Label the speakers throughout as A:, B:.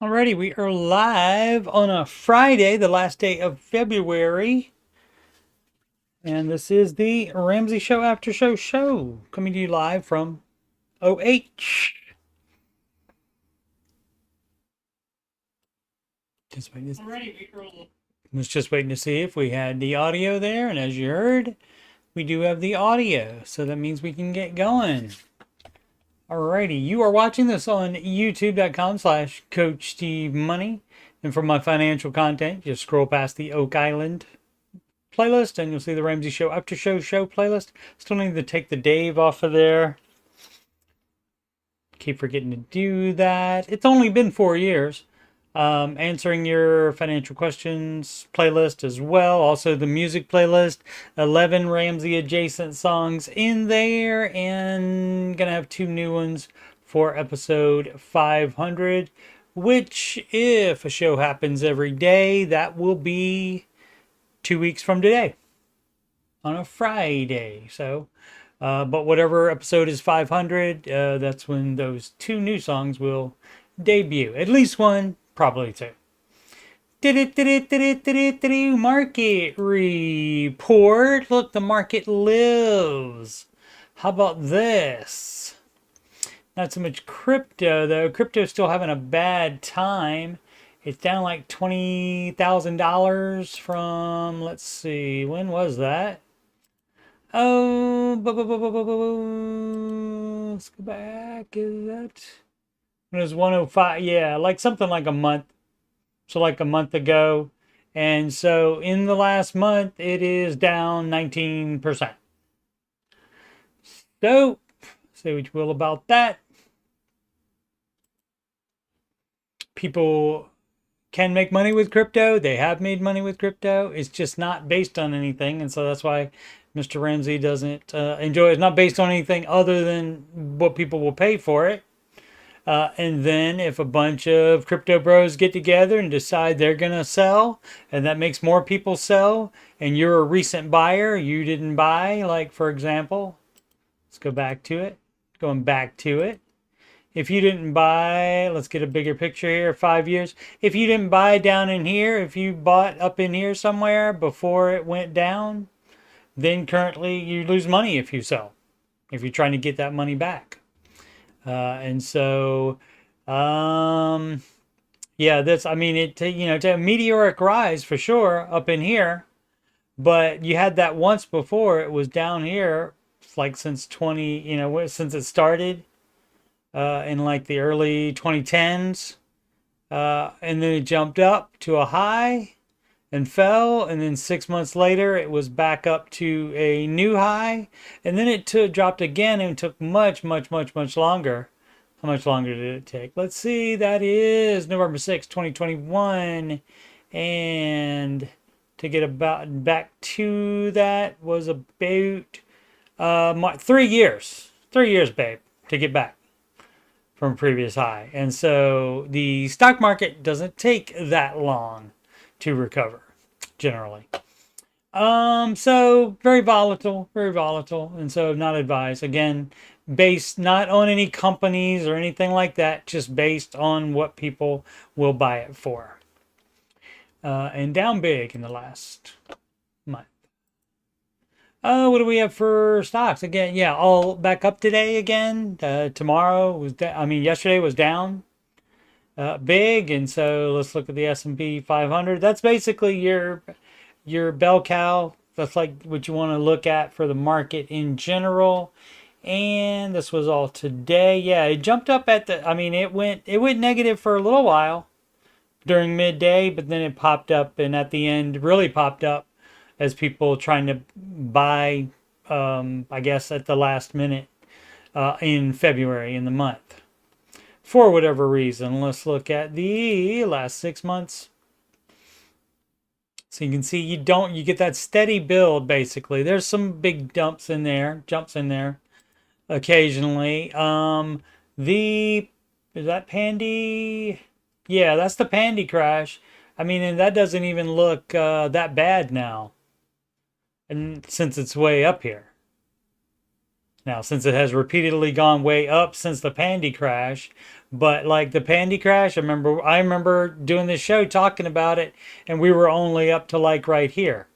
A: Alrighty, we are live on a Friday, the last day of February. And this is the Ramsey Show After Show coming to you live from OH. Just waiting was just waiting to see if we had the audio there, and as you heard, we do have the audio, so that means we can get going. Alrighty, you are watching this on youtube.com/coachstevemoney. And for my financial content, just scroll past the Oak Island playlist and you'll see the Ramsey Show After Show playlist. Still need to take the Dave off of there. Keep forgetting to do that. It's only been 4 years. Answering your financial questions playlist as well. Also the music playlist. 11 Ramsey adjacent songs in there. And gonna have 2 new ones for episode 500. Which, if a show happens every day, that will be 2 weeks from today on a Friday. So, but whatever episode is 500, that's when those 2 new songs will debut. At least one, probably 2. Market report. Look, the market lives. How about this? Not so much crypto, though. Crypto's still having a bad time. It's down like $20,000 from, let's see, when was that? Oh, let's go back. Is that? It was 105. Yeah, like something like a month. So like a month ago. And so in the last month, it is down 19%. So, say what you will about that. People can make money with crypto. They have made money with crypto. It's just not based on anything. And so that's why Mr. Ramsey doesn't enjoy it. It's not based on anything other than what people will pay for it. And then if a bunch of crypto bros get together and decide they're going to sell, and that makes more people sell, and you're a recent buyer, you didn't buy, like for example, let's go back to it, going back to it. If you didn't buy, let's get a bigger picture here, 5 years. If you didn't buy down in here, if you bought up in here somewhere before it went down, then currently you lose money if you sell, if you're trying to get that money back. And so, yeah, that's, I mean, it's a meteoric rise for sure up in here, but you had that once before. It was down here, like since since it started, in like the early 2010s, and then it jumped up to a high and fell, and then 6 months later it was back up to a new high, and then it dropped again and took much longer. How much longer did it take? Let's see, that is November 6, 2021, and to get about back to that was about 3 years. 3 years, babe, to get back from previous high. And so the stock market doesn't take that long to recover generally. So very volatile, and so not advised. Again, based not on any companies or anything like that, just based on what people will buy it for. And down big in the last month. What do we have for stocks? Again, yeah, all back up today again. Tomorrow was, yesterday was down big, and so let's look at the S&P 500. That's basically your bell cow. That's like what you want to look at for the market in general. And this was all today. Yeah, it jumped up at the, it went negative for a little while during midday, but then it popped up, and at the end really popped up as people trying to buy, I guess at the last minute in February in the month. For whatever reason, let's look at the last 6 months. So you can see you get that steady build basically. There's some big jumps in there occasionally. Is that Pandy? Yeah, that's the Pandy crash. And that doesn't even look that bad now. And since it's way up here. Now, since it has repeatedly gone way up since the Pandy crash, but like the Pandy crash, I remember doing this show talking about it, and we were only up to like right here.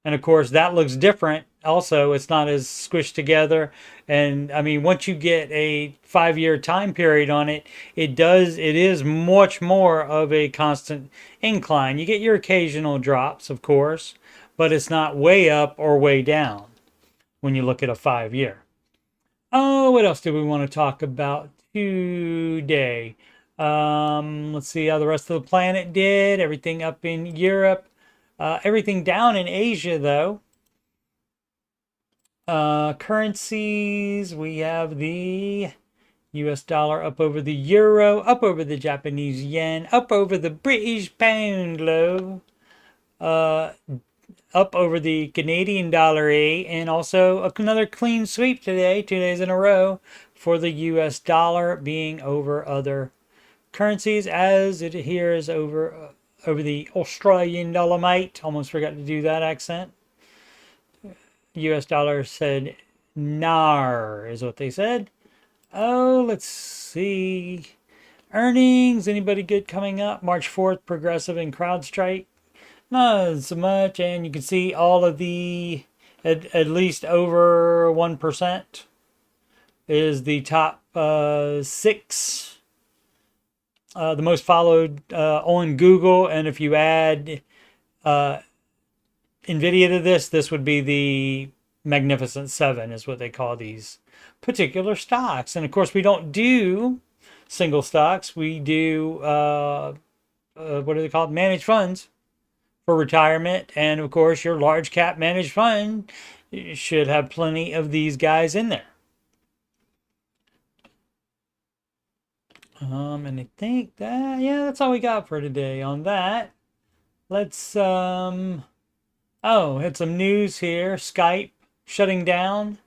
A: And of course, that looks different. Also, it's not as squished together. And I mean, once you get a 5 year time period on it, it is much more of a constant incline. You get your occasional drops, of course, but it's not way up or way down when you look at a 5 year. Oh, what else do we want to talk about today? Let's see how the rest of the planet did. Everything up in Europe. Everything down in Asia, though. Currencies, we have the US dollar up over the euro, up over the Japanese yen, up over the British pound, low, up over the Canadian dollar, and also another clean sweep today, 2 days in a row, for the US dollar being over other currencies, as it here is over the Australian dollar, mate. Almost forgot to do that accent. US dollar said NAR is what they said. Oh, let's see. Earnings, anybody good coming up? March 4th, Progressive and CrowdStrike. Not so much, and you can see all of the, at least over 1% is the top 6. The most followed on Google, and if you add NVIDIA to this would be the Magnificent Seven, is what they call these particular stocks. And of course, we don't do single stocks. We do, what are they called? Managed funds for retirement. And of course, your large cap managed fund should have plenty of these guys in there. And I think that, yeah, that's all we got for today on that. Let's, oh, had some news here. Skype shutting down.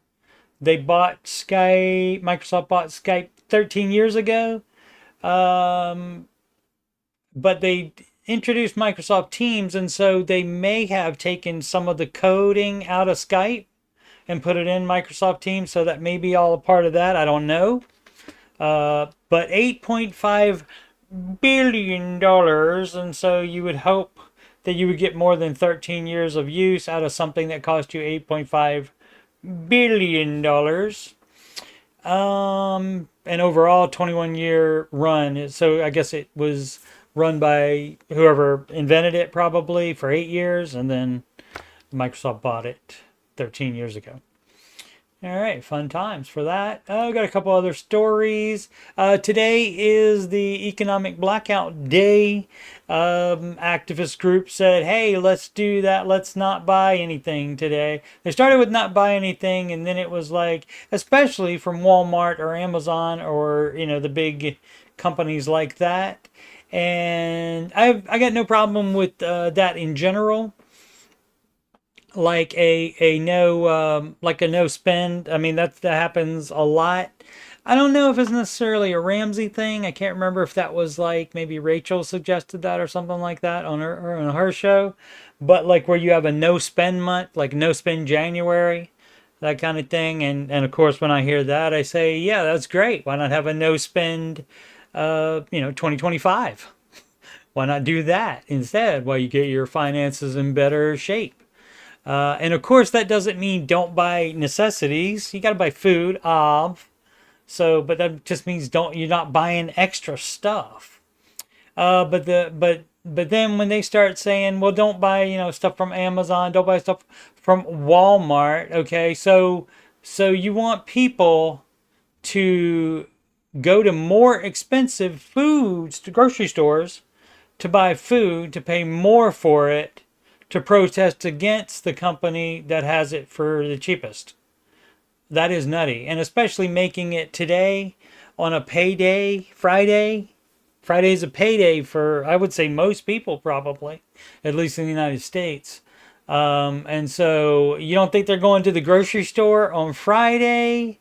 A: They bought Skype, Microsoft bought Skype 13 years ago. But they introduced Microsoft Teams, and so they may have taken some of the coding out of Skype and put it in Microsoft Teams, so that may be all a part of that. I don't know. But $8.5 billion, and so you would hope that you would get more than 13 years of use out of something that cost you $8.5 billion. And overall 21-year run. So I guess it was run by whoever invented it, probably, for 8 years, and then Microsoft bought it 13 years ago. All right, fun times for that. I've got a couple other stories. Today is the economic blackout day. Activist group said, hey, let's do that. Let's not buy anything today. They started with not buy anything, and then it was like, especially from Walmart or Amazon or, you know, the big companies like that. And I got no problem with that in general. Like a no spend. I mean, that happens a lot. I don't know if it's necessarily a Ramsey thing. I can't remember if that was like maybe Rachel suggested that or something like that on her show. But like where you have a no spend month, like no spend January, that kind of thing. And of course, when I hear that, I say, yeah, that's great. Why not have a no spend 2025? Why not do that instead while you get your finances in better shape? And of course, that doesn't mean don't buy necessities. You got to buy food, but that just means you're not buying extra stuff. But then when they start saying, well, don't buy, stuff from Amazon, don't buy stuff from Walmart. Okay. So you want people to go to more expensive foods, to grocery stores, to buy food, to pay more for it, to protest against the company that has it for the cheapest. That is nutty. And especially making it today on a payday, Friday. Friday's a payday for, I would say, most people probably, at least in the United States. And so you don't think they're going to the grocery store on Friday?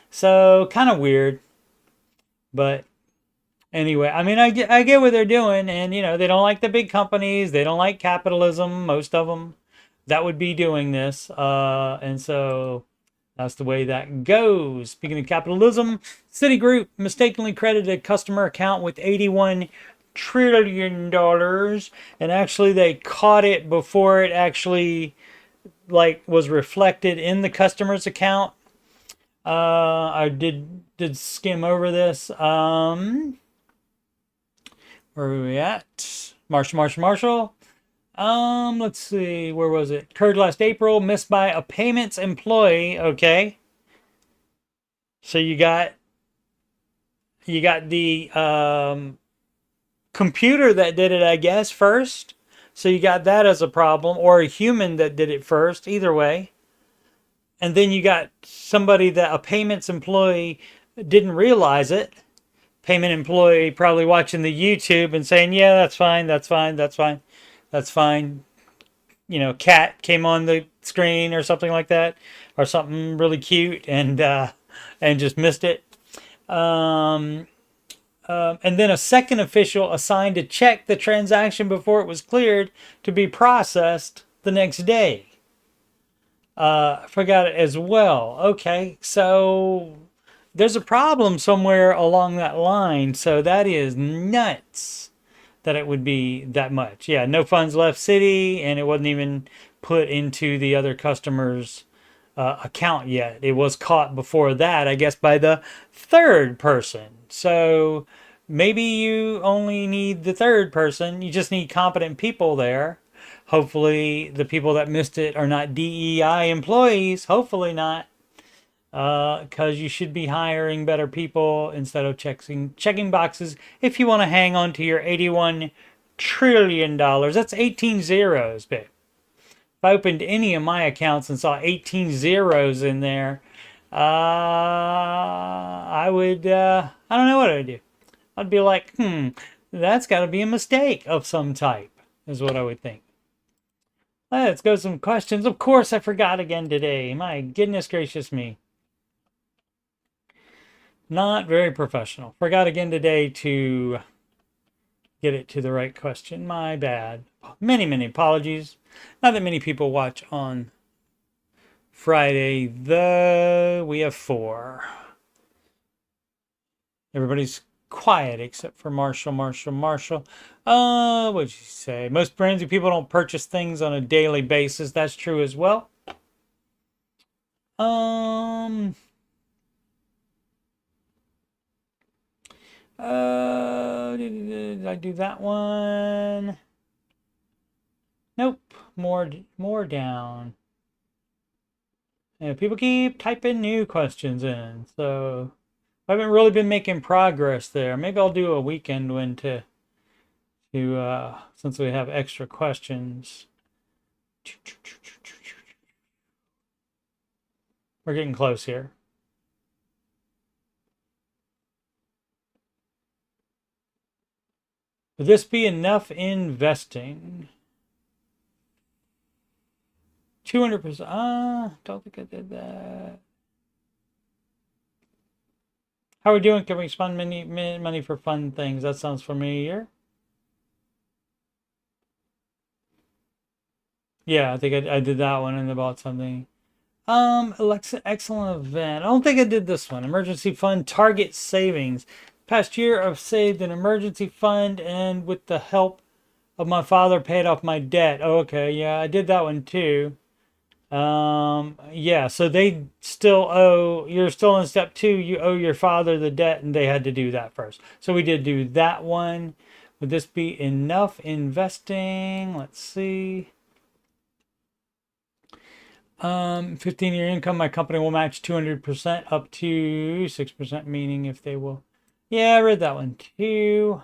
A: So kind of weird. But anyway, I mean, I get what they're doing, and, they don't like the big companies. They don't like capitalism, most of them, that would be doing this. And so That's the way that goes. Speaking of capitalism, Citigroup mistakenly credited a customer account with $81 trillion, and actually they caught it before it actually was reflected in the customer's account. I did skim over this. Where are we at? Marshall. Let's see. Where was it? Occurred last April. Missed by a payments employee. Okay. So you got the computer that did it, I guess, first. So you got that as a problem, or a human that did it first. Either way. And then you got somebody that a payments employee didn't realize it. Payment employee probably watching the YouTube and saying, yeah, that's fine. You know, cat came on the screen or something like that, or something really cute, and just missed it. And then a second official assigned to check the transaction before it was cleared to be processed the next day. Forgot it as well. Okay, so there's a problem somewhere along that line. So that is nuts that it would be that much. Yeah, no funds left Citi, and it wasn't even put into the other customer's account yet. It was caught before that, I guess, by the third person. So maybe you only need the third person. You just need competent people there. Hopefully the people that missed it are not DEI employees. Hopefully not. Because you should be hiring better people instead of checking boxes if you want to hang on to your $81 trillion. That's 18 zeros, babe. If I opened any of my accounts and saw 18 zeros in there, I would, I don't know what I'd do. I'd be like, that's got to be a mistake of some type, is what I would think. Let's go some questions. Of course, I forgot again today. My goodness gracious me. Not very professional. Forgot again today to get it to the right question. My bad. Many apologies. Not that many people watch on Friday, though. We have 4. Everybody's quiet except for Marshall. What'd you say? Most Ramsey people don't purchase things on a daily basis. That's true as well. Did I do that one? Nope. More down. And people keep typing new questions in, so I haven't really been making progress there. Maybe I'll do a weekend one to since we have extra questions. We're getting close here. Would this be enough investing? 200%. Don't think I did that. How are we doing? Can we spend money for fun things? That sounds familiar. Yeah, I think I did that one and about something. Alexa, excellent event. I don't think I did this one. Emergency fund target savings. Past year, I've saved an emergency fund, and with the help of my father, paid off my debt. Oh, okay, yeah, I did that one too. Yeah, so they still owe. You're still in step 2. You owe your father the debt, and they had to do that first. So we did do that one. Would this be enough investing? Let's see. 15-year income, my company will match 200% up to 6%, meaning if they will. Yeah, I read that one too.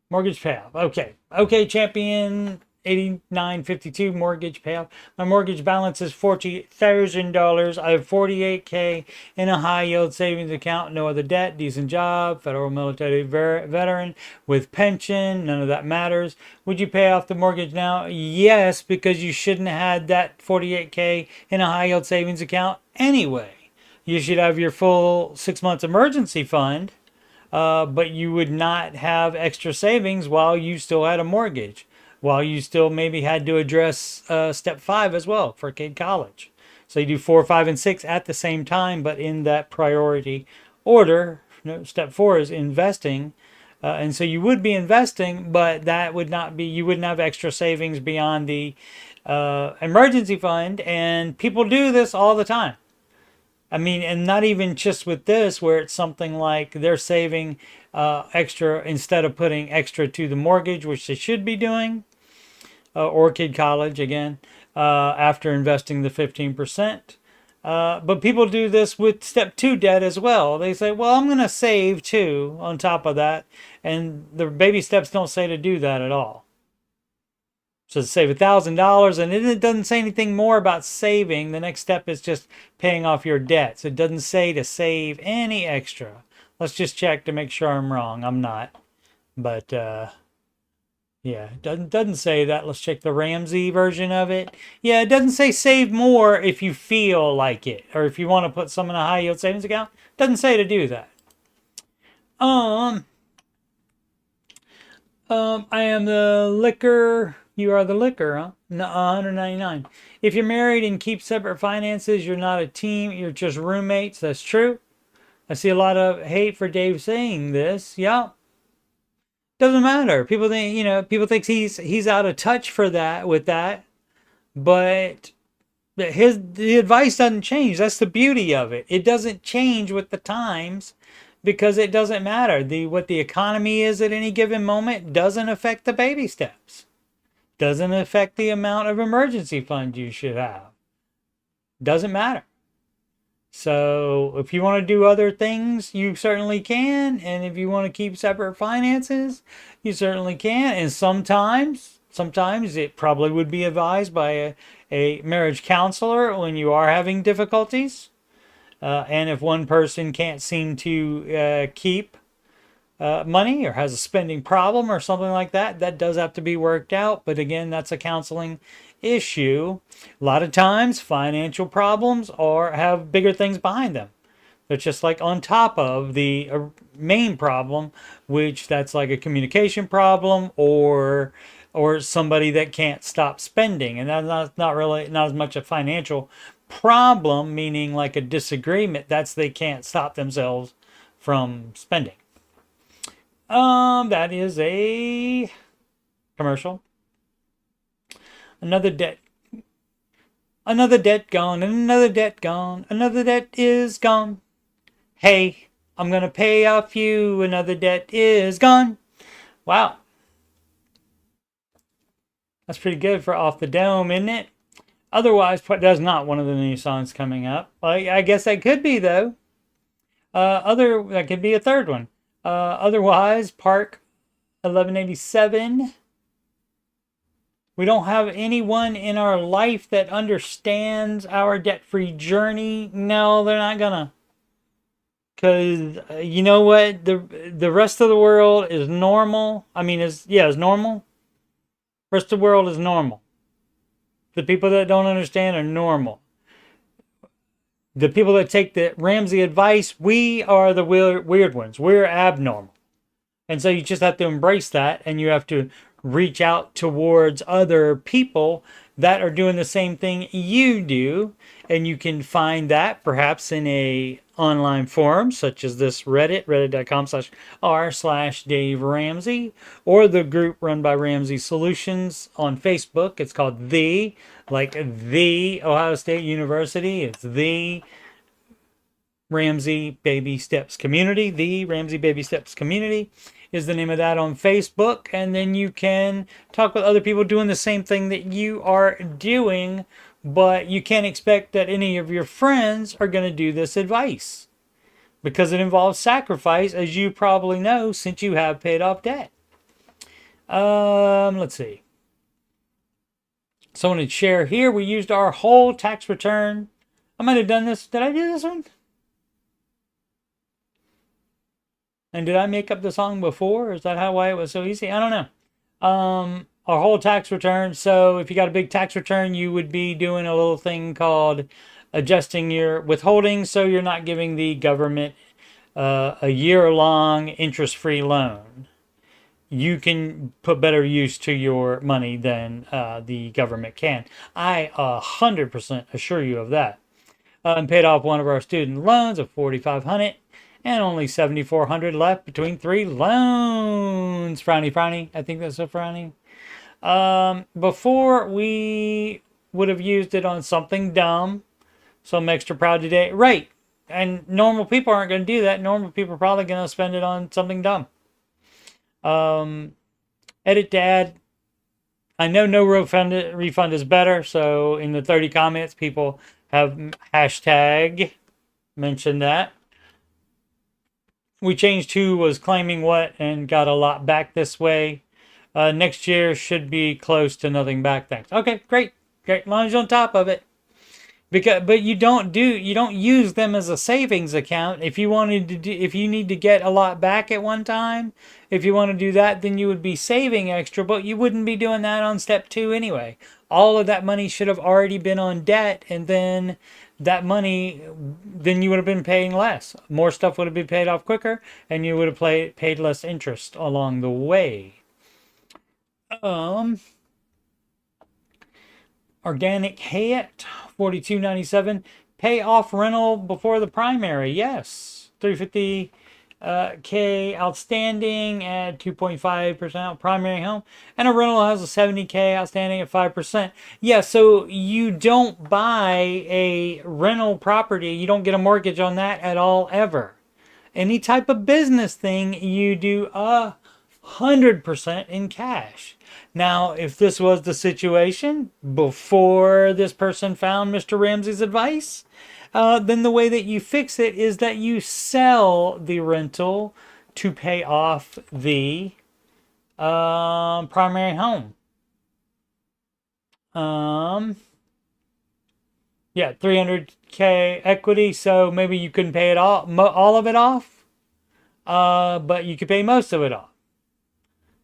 A: Mortgage payoff. Okay, champion 8952 mortgage payoff. My mortgage balance is $40,000. I have $48K in a high yield savings account. No other debt. Decent job. Federal military veteran with pension. None of that matters. Would you pay off the mortgage now? Yes, because you shouldn't have had that $48K in a high yield savings account anyway. You should have your full 6 months emergency fund, but you would not have extra savings while you still had a mortgage. while you still maybe had to address step 5 as well for kid college. So you do 4, 5, and 6 at the same time, but in that priority order. Step 4 is investing. And so you would be investing, but that would not be, you wouldn't have extra savings beyond the emergency fund. And people do this all the time. I mean, and not even just with this, where it's something like they're saving extra instead of putting extra to the mortgage, which they should be doing, or kid college again, after investing the 15%. But people do this with step 2 debt as well. They say, well, I'm going to save too on top of that. And the baby steps don't say to do that at all. So save $1,000, and it doesn't say anything more about saving. The next step is just paying off your debts. It doesn't say to save any extra. Let's just check to make sure I'm wrong. I'm not. But yeah, it doesn't say that. Let's check the Ramsey version of it. Yeah, it doesn't say save more if you feel like it, or if you want to put some in a high yield savings account. It doesn't say to do that. I am the liquor. You are the liquor, huh? No, 199. If you're married and keep separate finances, you're not a team. You're just roommates. That's true. I see a lot of hate for Dave saying this. Yeah. Doesn't matter. People think, people think he's out of touch for that with that, but the advice doesn't change. That's the beauty of it. It doesn't change with the times because it doesn't matter. What the economy is at any given moment doesn't affect the baby steps. Doesn't affect the amount of emergency fund you should have. Doesn't matter. So if you want to do other things, you certainly can. And if you want to keep separate finances, you certainly can. And sometimes it probably would be advised by a marriage counselor when you are having difficulties. And if one person can't seem to keep money or has a spending problem or something like that, that does have to be worked out. But again, that's a counseling issue. A lot of times financial problems have bigger things behind them. They're just like on top of the main problem, which that's like a communication problem or somebody that can't stop spending. And that's not as much a financial problem, meaning like a disagreement. That's they can't stop themselves from spending. That is a commercial. Another debt gone, and another debt gone. Another debt is gone. Hey, I'm going to pay off you. Another debt is gone. Wow. That's pretty good for Off the Dome, isn't it? Otherwise, that's not one of the new songs coming up. I guess that could be, though. That could be a third one. Otherwise, Park 1187. We don't have anyone in our life that understands our debt-free journey. No, they're not gonna. Because you know what? The rest of the world is normal. I mean, it's normal. The rest of the world is normal. The people that don't understand are normal. The people that take the Ramsey advice, we are the weird ones. We're abnormal. And so you just have to embrace that, and you have to reach out towards other people that are doing the same thing you do. And you can find that perhaps in a online forum such as this reddit.com/r/Dave Ramsey, or the group run by Ramsey Solutions on Facebook. It's called the Ohio State University. It's the Ramsey Baby Steps Community. The Ramsey Baby Steps Community is the name of that on Facebook. And then you can talk with other people doing the same thing that you are doing, but you can't expect that any of your friends are going to do this advice because it involves sacrifice, as you probably know, since you have paid off debt. Let's see. Someone would share here. We used our whole tax return. I might have done this. Did I do this one? And did I make up the song before? Is that why it was so easy? I don't know. Our whole tax return. So if you got a big tax return, you would be doing a little thing called adjusting your withholding, so you're not giving the government a year-long interest-free loan. you can put better use to your money than the government can. I 100% assure you of that. And paid off one of our student loans of $4,500 and only $7,400 left between 3 loans. Frowny, frowny. I think that's a frowny. Before we would have used it on something dumb, so I'm extra proud today. Right. And normal people aren't going to do that. Normal people are probably going to spend it on something dumb. Edit dad. I know no refund is better. So in the 30 comments, people have hashtag mentioned that. We changed who was claiming what and got a lot back this way. Next year should be close to nothing back. Thanks. Okay, great. Great. As long as you're on top of it. But you don't use them as a savings account. If you wanted to do, if you need to get a lot back at one time, if you want to do that, then you would be saving extra, but you wouldn't be doing that on step 2 anyway. All of that money should have already been on debt, and then that money, then you would have been paying less. More stuff would have been paid off quicker, and you would have paid less interest along the way. Organic Hayat, $42.97. Pay off rental before the primary. Yes. $350K outstanding at 2.5% primary home. And a rental has a $70K outstanding at 5%. Yeah, so you don't buy a rental property. You don't get a mortgage on that at all, ever. Any type of business thing, you do 100% in cash. Now, if this was the situation before this person found Mr. Ramsey's advice, then the way that you fix it is that you sell the rental to pay off the primary home. Yeah, $300K equity, so maybe you couldn't pay it all of it off, but you could pay most of it off.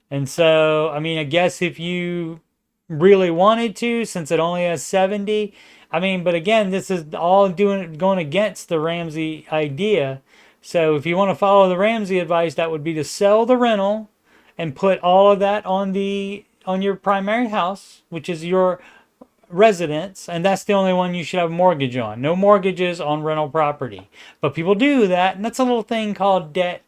A: And so, I mean, I guess if you really wanted to, since it only has 70, I mean, but again, this is all going against the Ramsey idea. So if you want to follow the Ramsey advice, that would be to sell the rental and put all of that on your primary house, which is your residence, and that's the only one you should have a mortgage on. No mortgages on rental property. But people do that, and that's a little thing called debt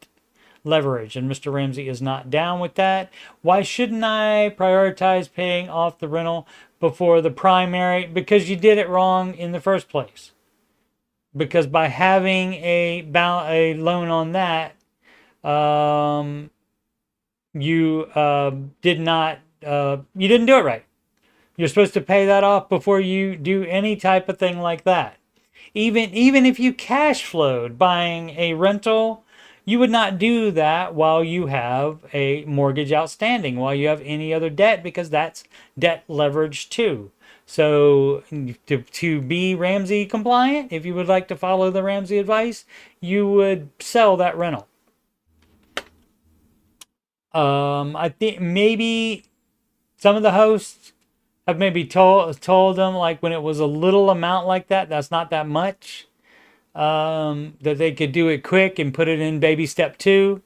A: leverage, and Mr. Ramsey is not down with that. Why shouldn't I prioritize paying off the rental before the primary? Because you did it wrong in the first place. Because by having a loan on that, you didn't do it right. You're supposed to pay that off before you do any type of thing like that. Even if you cash flowed buying a rental, you would not do that while you have a mortgage outstanding, while you have any other debt, because that's debt leverage too. So to be Ramsey compliant, if you would like to follow the Ramsey advice, you would sell that rental. I think maybe some of the hosts have maybe told them, like, when it was a little amount like that, that's not that much, that they could do it quick and put it in baby step 2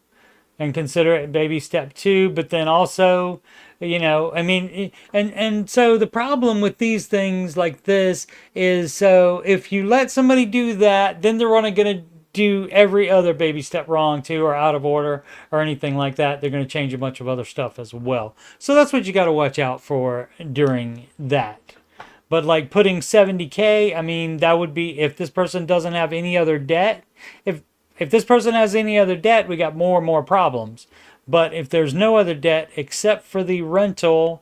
A: and consider it baby step 2. But then also, you know, I mean, and so the problem with these things like this is, so if you let somebody do that, then they're only going to do every other baby step wrong too, or out of order or anything like that. They're going to change a bunch of other stuff as well. So that's what you got to watch out for during that. But like putting 70K, I mean, that would be if this person doesn't have any other debt. If this person has any other debt, we got more and more problems. But if there's no other debt except for the rental,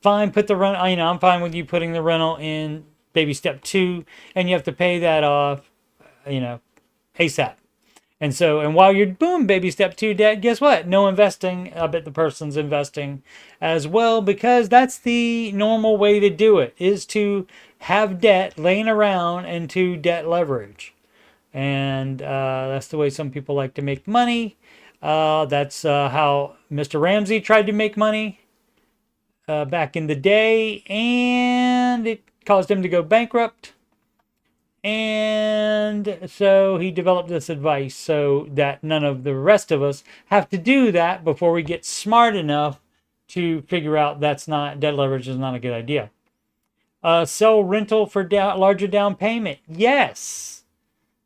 A: fine, put the rental, you know, I'm fine with you putting the rental in baby step 2, and you have to pay that off, you know, ASAP. And so, and while you're doing baby step 2 debt, guess what? No investing. I bet the person's investing as well, because that's the normal way to do it, is to have debt laying around and to debt leverage. And that's the way some people like to make money. That's how Mr. Ramsey tried to make money back in the day, and it caused him to go bankrupt. And so he developed this advice so that none of the rest of us have to do that before we get smart enough to figure out that's not, debt leverage is not a good idea. Sell rental for larger down payment. Yes.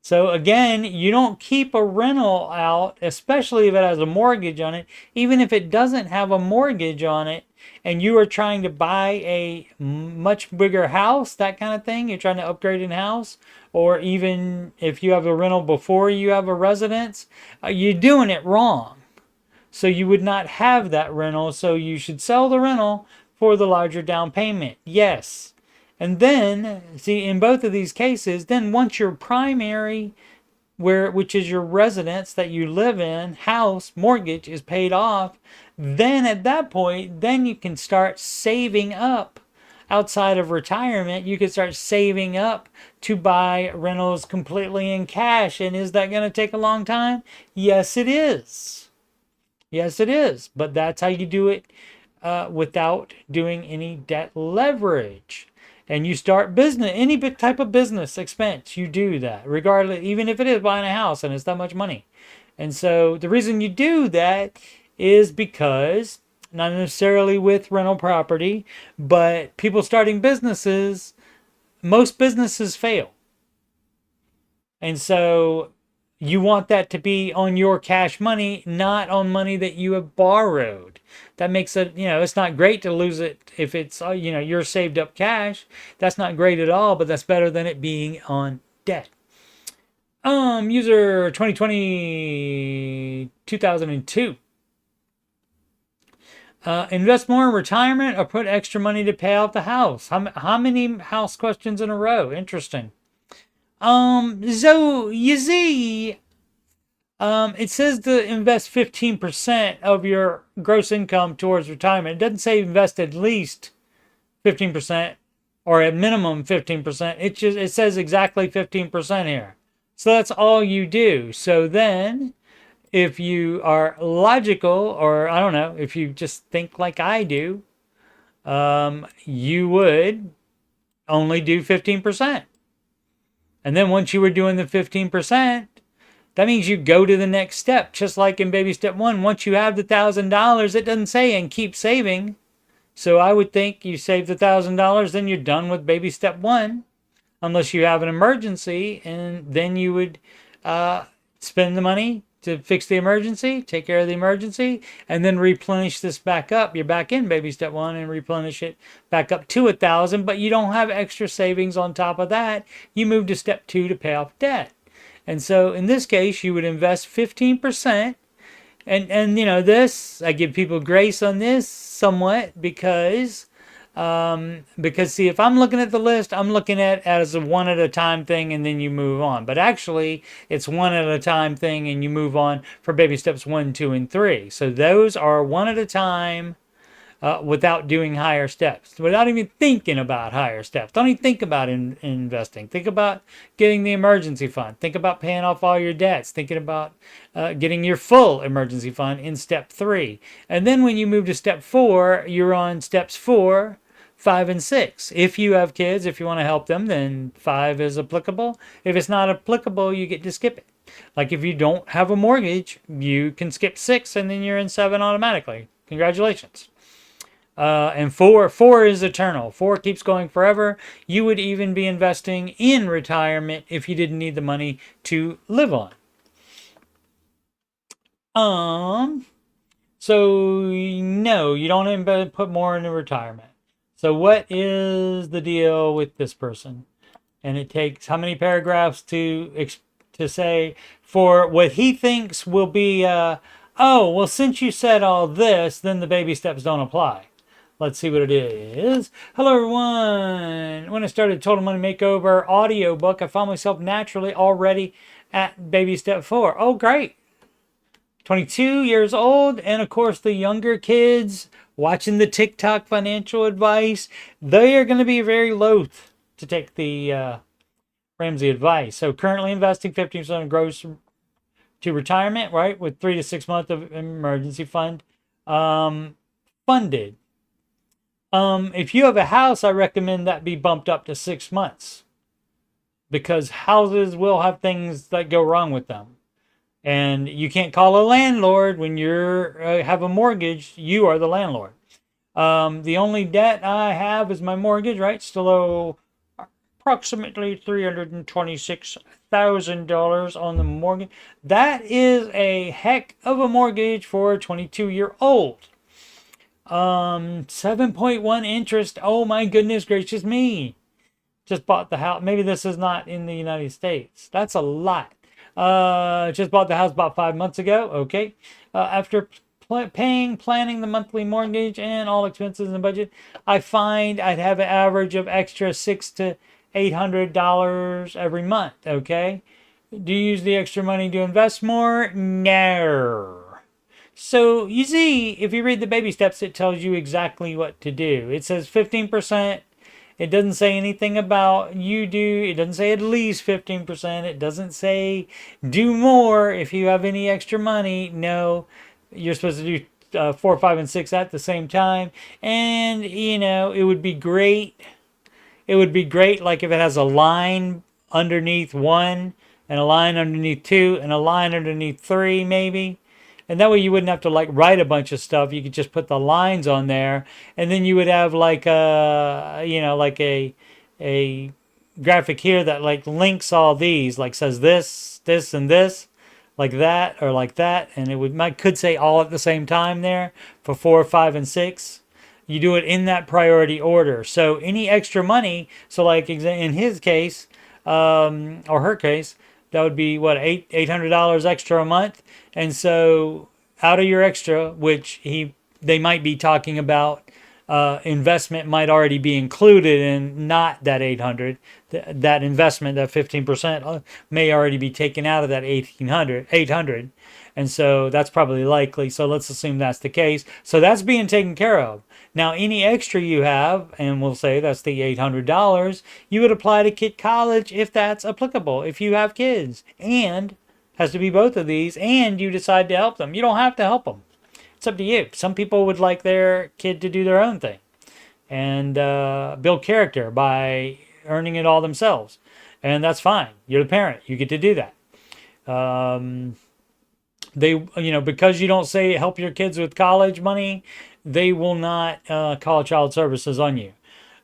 A: So again, you don't keep a rental out, especially if it has a mortgage on it. Even if it doesn't have a mortgage on it, and you are trying to buy a much bigger house, that kind of thing, you're trying to upgrade a house, or even if you have a rental before you have a residence, you're doing it wrong. So you would not have that rental, so you should sell the rental for the larger down payment. Yes. And then, see, in both of these cases, then once your primary, which is your residence that you live in, house, mortgage is paid off, then at that point, then you can start saving up outside of retirement. You can start saving up to buy rentals completely in cash. And is that going to take a long time? Yes, it is. Yes, it is. But that's how you do it without doing any debt leverage. And you start business, any type of business expense, you do that, regardless, even if it is buying a house and it's that much money. And so the reason you do that is because, not necessarily with rental property, but people starting businesses, most businesses fail. And so you want that to be on your cash money, not on money that you have borrowed. That makes it, it's not great to lose it if it's, your saved up cash. That's not great at all, but that's better than it being on debt. User 2020, 2002. Invest more in retirement or put extra money to pay off the house? How many house questions in a row? Interesting. So you see, it says to invest 15% of your gross income towards retirement. It doesn't say invest at least 15% or at minimum 15%. It says exactly 15% here. So that's all you do. So then, if you are logical, or I don't know, if you just think like I do, you would only do 15%. And then once you were doing the 15%, that means you go to the next step. Just like in baby step 1, once you have the $1,000, it doesn't say and keep saving. So I would think you save the $1,000, then you're done with baby step 1, unless you have an emergency, and then you would spend the money to fix the emergency, take care of the emergency, and then replenish this back up. You're back in baby step 1 and replenish it back up to 1,000, but you don't have extra savings on top of that. You move to step 2 to pay off debt. And so in this case, you would invest 15%. And this, I give people grace on this somewhat because see, if I'm looking at the list, I'm looking at it as a one at a time thing and then you move on. But actually, it's one at a time thing and you move on for baby steps 1, 2, and 3. So those are one at a time without doing higher steps, without even thinking about higher steps. Don't even think about investing. Think about getting the emergency fund. Think about paying off all your debts. Thinking about getting your full emergency fund in step 3. And then when you move to step 4, you're on steps 4, 5, and 6. If you have kids, if you want to help them, then 5 is applicable. If it's not applicable, you get to skip it. Like if you don't have a mortgage, you can skip 6 and then you're in 7 automatically. Congratulations. And 4 is eternal. 4 keeps going forever. You would even be investing in retirement if you didn't need the money to live on. So no, you don't put more into retirement. So what is the deal with this person? And it takes how many paragraphs to say for what he thinks will be, oh, well, since you said all this, then the baby steps don't apply. Let's see what it is. Hello, everyone. When I started Total Money Makeover audiobook, I found myself naturally already at baby step 4. Oh, great. 22 years old. And of course, the younger kids watching the TikTok financial advice, they are going to be very loath to take the Ramsey advice. So currently investing 15% of gross to retirement, right? With 3 to 6 months of emergency fund funded. If you have a house, I recommend that be bumped up to 6 months because houses will have things that go wrong with them. And you can't call a landlord when you're have a mortgage. You are the landlord. The only debt I have is my mortgage, right? Still owe approximately $326,000 on the mortgage. That is a heck of a mortgage for a 22-year-old. 7.1 interest. Oh my goodness gracious me. Just bought the house. Maybe this is not in the United States. That's a lot. Just bought the house about 5 months ago. Okay. After planning the monthly mortgage and all expenses and budget, I find I'd have an average of extra $600 to $800 every month. Okay. Do you use the extra money to invest more? No. So you see, if you read the baby steps, it tells you exactly what to do. It says 15%. It doesn't say anything about you do. It doesn't say at least 15%. It doesn't say do more if you have any extra money. No, you're supposed to do 4, 5, and 6 at the same time. And, you know, it would be great. It would be great like if it has a line underneath 1 and a line underneath 2 and a line underneath 3 maybe. And that way you wouldn't have to like write a bunch of stuff. You could just put the lines on there, and then you would have like a, you know, like a graphic here that like links all these, like says this, this, and this, like that or like that, and it could say all at the same time there for 4, 5, and 6. You do it in that priority order. So any extra money, so like in his case, or her case, that would be what, $800 extra a month. And so out of your extra, which they might be talking about, investment might already be included in not that 800. That investment, that 15%, may already be taken out of that 800. And so that's probably likely. So let's assume that's the case. So that's being taken care of. Now, any extra you have, and we'll say that's the $800, you would apply to Kid College if that's applicable, if you have kids. And has to be both of these, and you decide to help them. You don't have to help them. It's up to you. Some people would like their kid to do their own thing and build character by earning it all themselves. And that's fine. You're the parent. You get to do that. Because you don't say help your kids with college money, they will not call child services on you.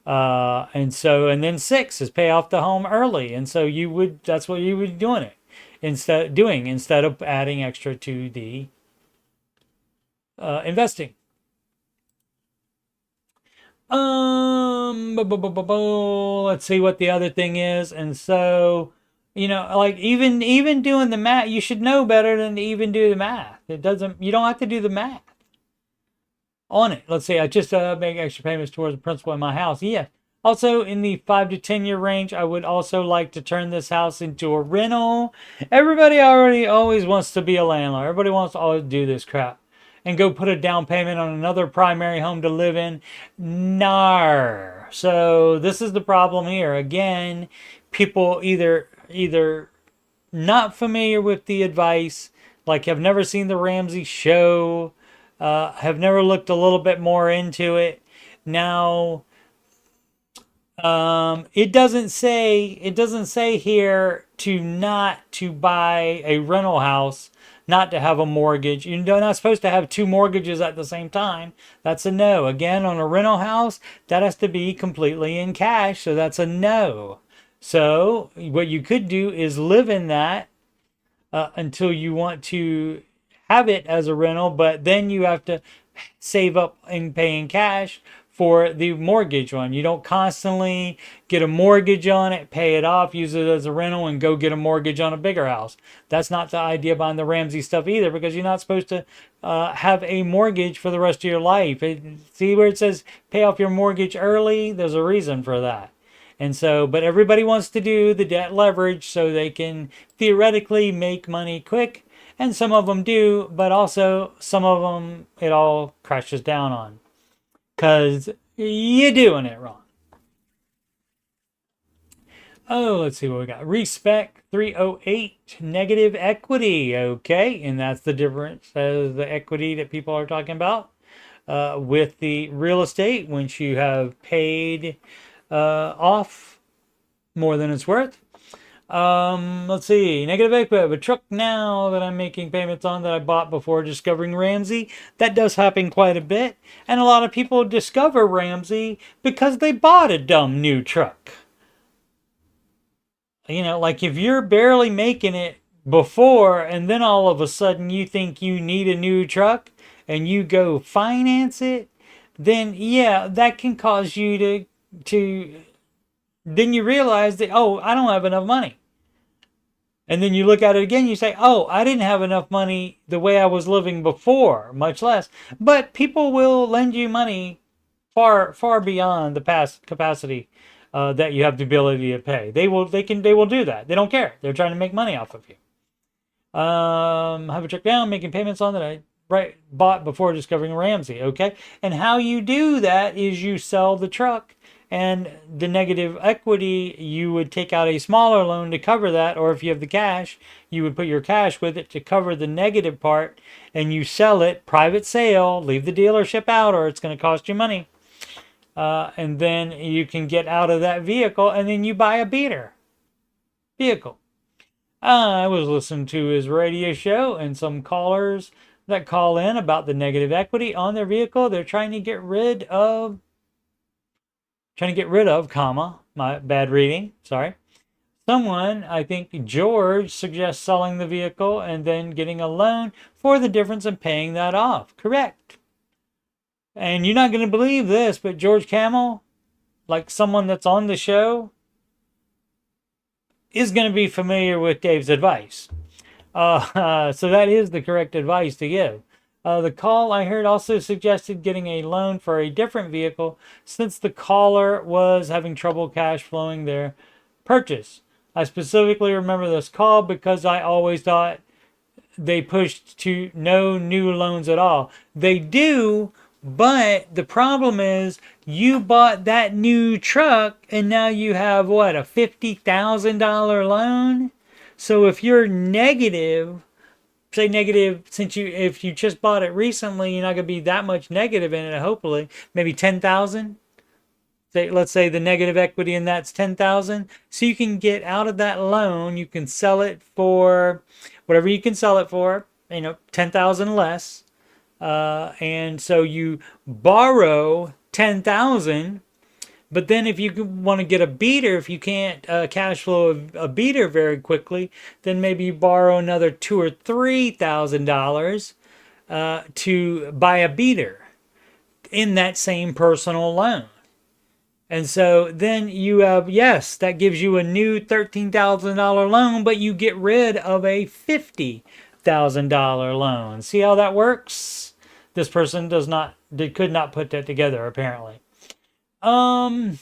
A: And then 6 is pay off the home early. And so that's what you would be doing it. Instead of adding extra to the investing. Let's see what the other thing is. And so, like even doing the math, you should know better than to even do the math. You don't have to do the math on it. Let's say I just make extra payments towards the principal in my house. Yeah. Also, in the 5 to 10 year range, I would also like to turn this house into a rental. Everybody always wants to be a landlord. Everybody wants to always do this crap and go put a down payment on another primary home to live in. Nar. So this is the problem here. Again, people either not familiar with the advice, like have never seen the Ramsey show, have never looked a little bit more into it. Now, it doesn't say here not to buy a rental house, not to have a mortgage. You're not supposed to have 2 mortgages at the same time. That's a no. Again, on a rental house, that has to be completely in cash. So that's a no. So what you could do is live in that until you want to have it as a rental, but then you have to save up and pay in cash for the mortgage one. You don't constantly get a mortgage on it, pay it off, use it as a rental, and go get a mortgage on a bigger house. That's not the idea behind the Ramsey stuff either, because you're not supposed to have a mortgage for the rest of your life. See where it says pay off your mortgage early? There's a reason for that. And so, but everybody wants to do the debt leverage so they can theoretically make money quick. And some of them do, but also some of them it all crashes down on. Because you're doing it wrong. Oh, let's see what we got. Respec 308, negative equity. Okay, and that's the difference as the equity that people are talking about with the real estate once you have paid off more than it's worth. Let's see. Negative equity. I have a truck now that I'm making payments on that I bought before discovering Ramsey. That does happen quite a bit. And a lot of people discover Ramsey because they bought a dumb new truck. You know, like if you're barely making it before and then all of a sudden you think you need a new truck and you go finance it, then yeah, that can cause you to then you realize that, oh, I don't have enough money. And then you look at it again, you say, oh, I didn't have enough money the way I was living before, much less. But people will lend you money far, far beyond the past capacity that you have the ability to pay. They will do that. They don't care. They're trying to make money off of you. Have a check down, making payments on that I bought before discovering Ramsey. Okay. And how you do that is you sell the truck, and the negative equity, you would take out a smaller loan to cover that, or if you have the cash, you would put your cash with it to cover the negative part, and you sell it, private sale, leave the dealership out, or it's going to cost you money. And then you can get out of that vehicle, and then you buy a beater vehicle. I was listening to his radio show, and some callers that call in about the negative equity on their vehicle, they're trying to get rid of, comma, my bad reading, sorry. Someone, I think George, suggests selling the vehicle and then getting a loan for the difference and paying that off. Correct. And you're not going to believe this, but George Camel, like someone that's on the show, is going to be familiar with Dave's advice. So that is the correct advice to give. The call I heard also suggested getting a loan for a different vehicle since the caller was having trouble cash flowing their purchase. I specifically remember this call because I always thought they pushed to no new loans at all. They do, but the problem is you bought that new truck and now you have what, a $50,000 loan? So if you're negative, say negative, if you just bought it recently, you're not going to be that much negative in it, hopefully. Maybe 10,000. Let's say the negative equity in that's 10,000. So you can get out of that loan. You can sell it for whatever you can sell it for, 10,000 less. And so you borrow 10,000. But then if you want to get a beater, if you can't cash flow a beater very quickly, then maybe you borrow another $2,000 or $3,000 to buy a beater in that same personal loan. And so then you have, yes, that gives you a new $13,000 loan, but you get rid of a $50,000 loan. See how that works? This person could not put that together, apparently. Where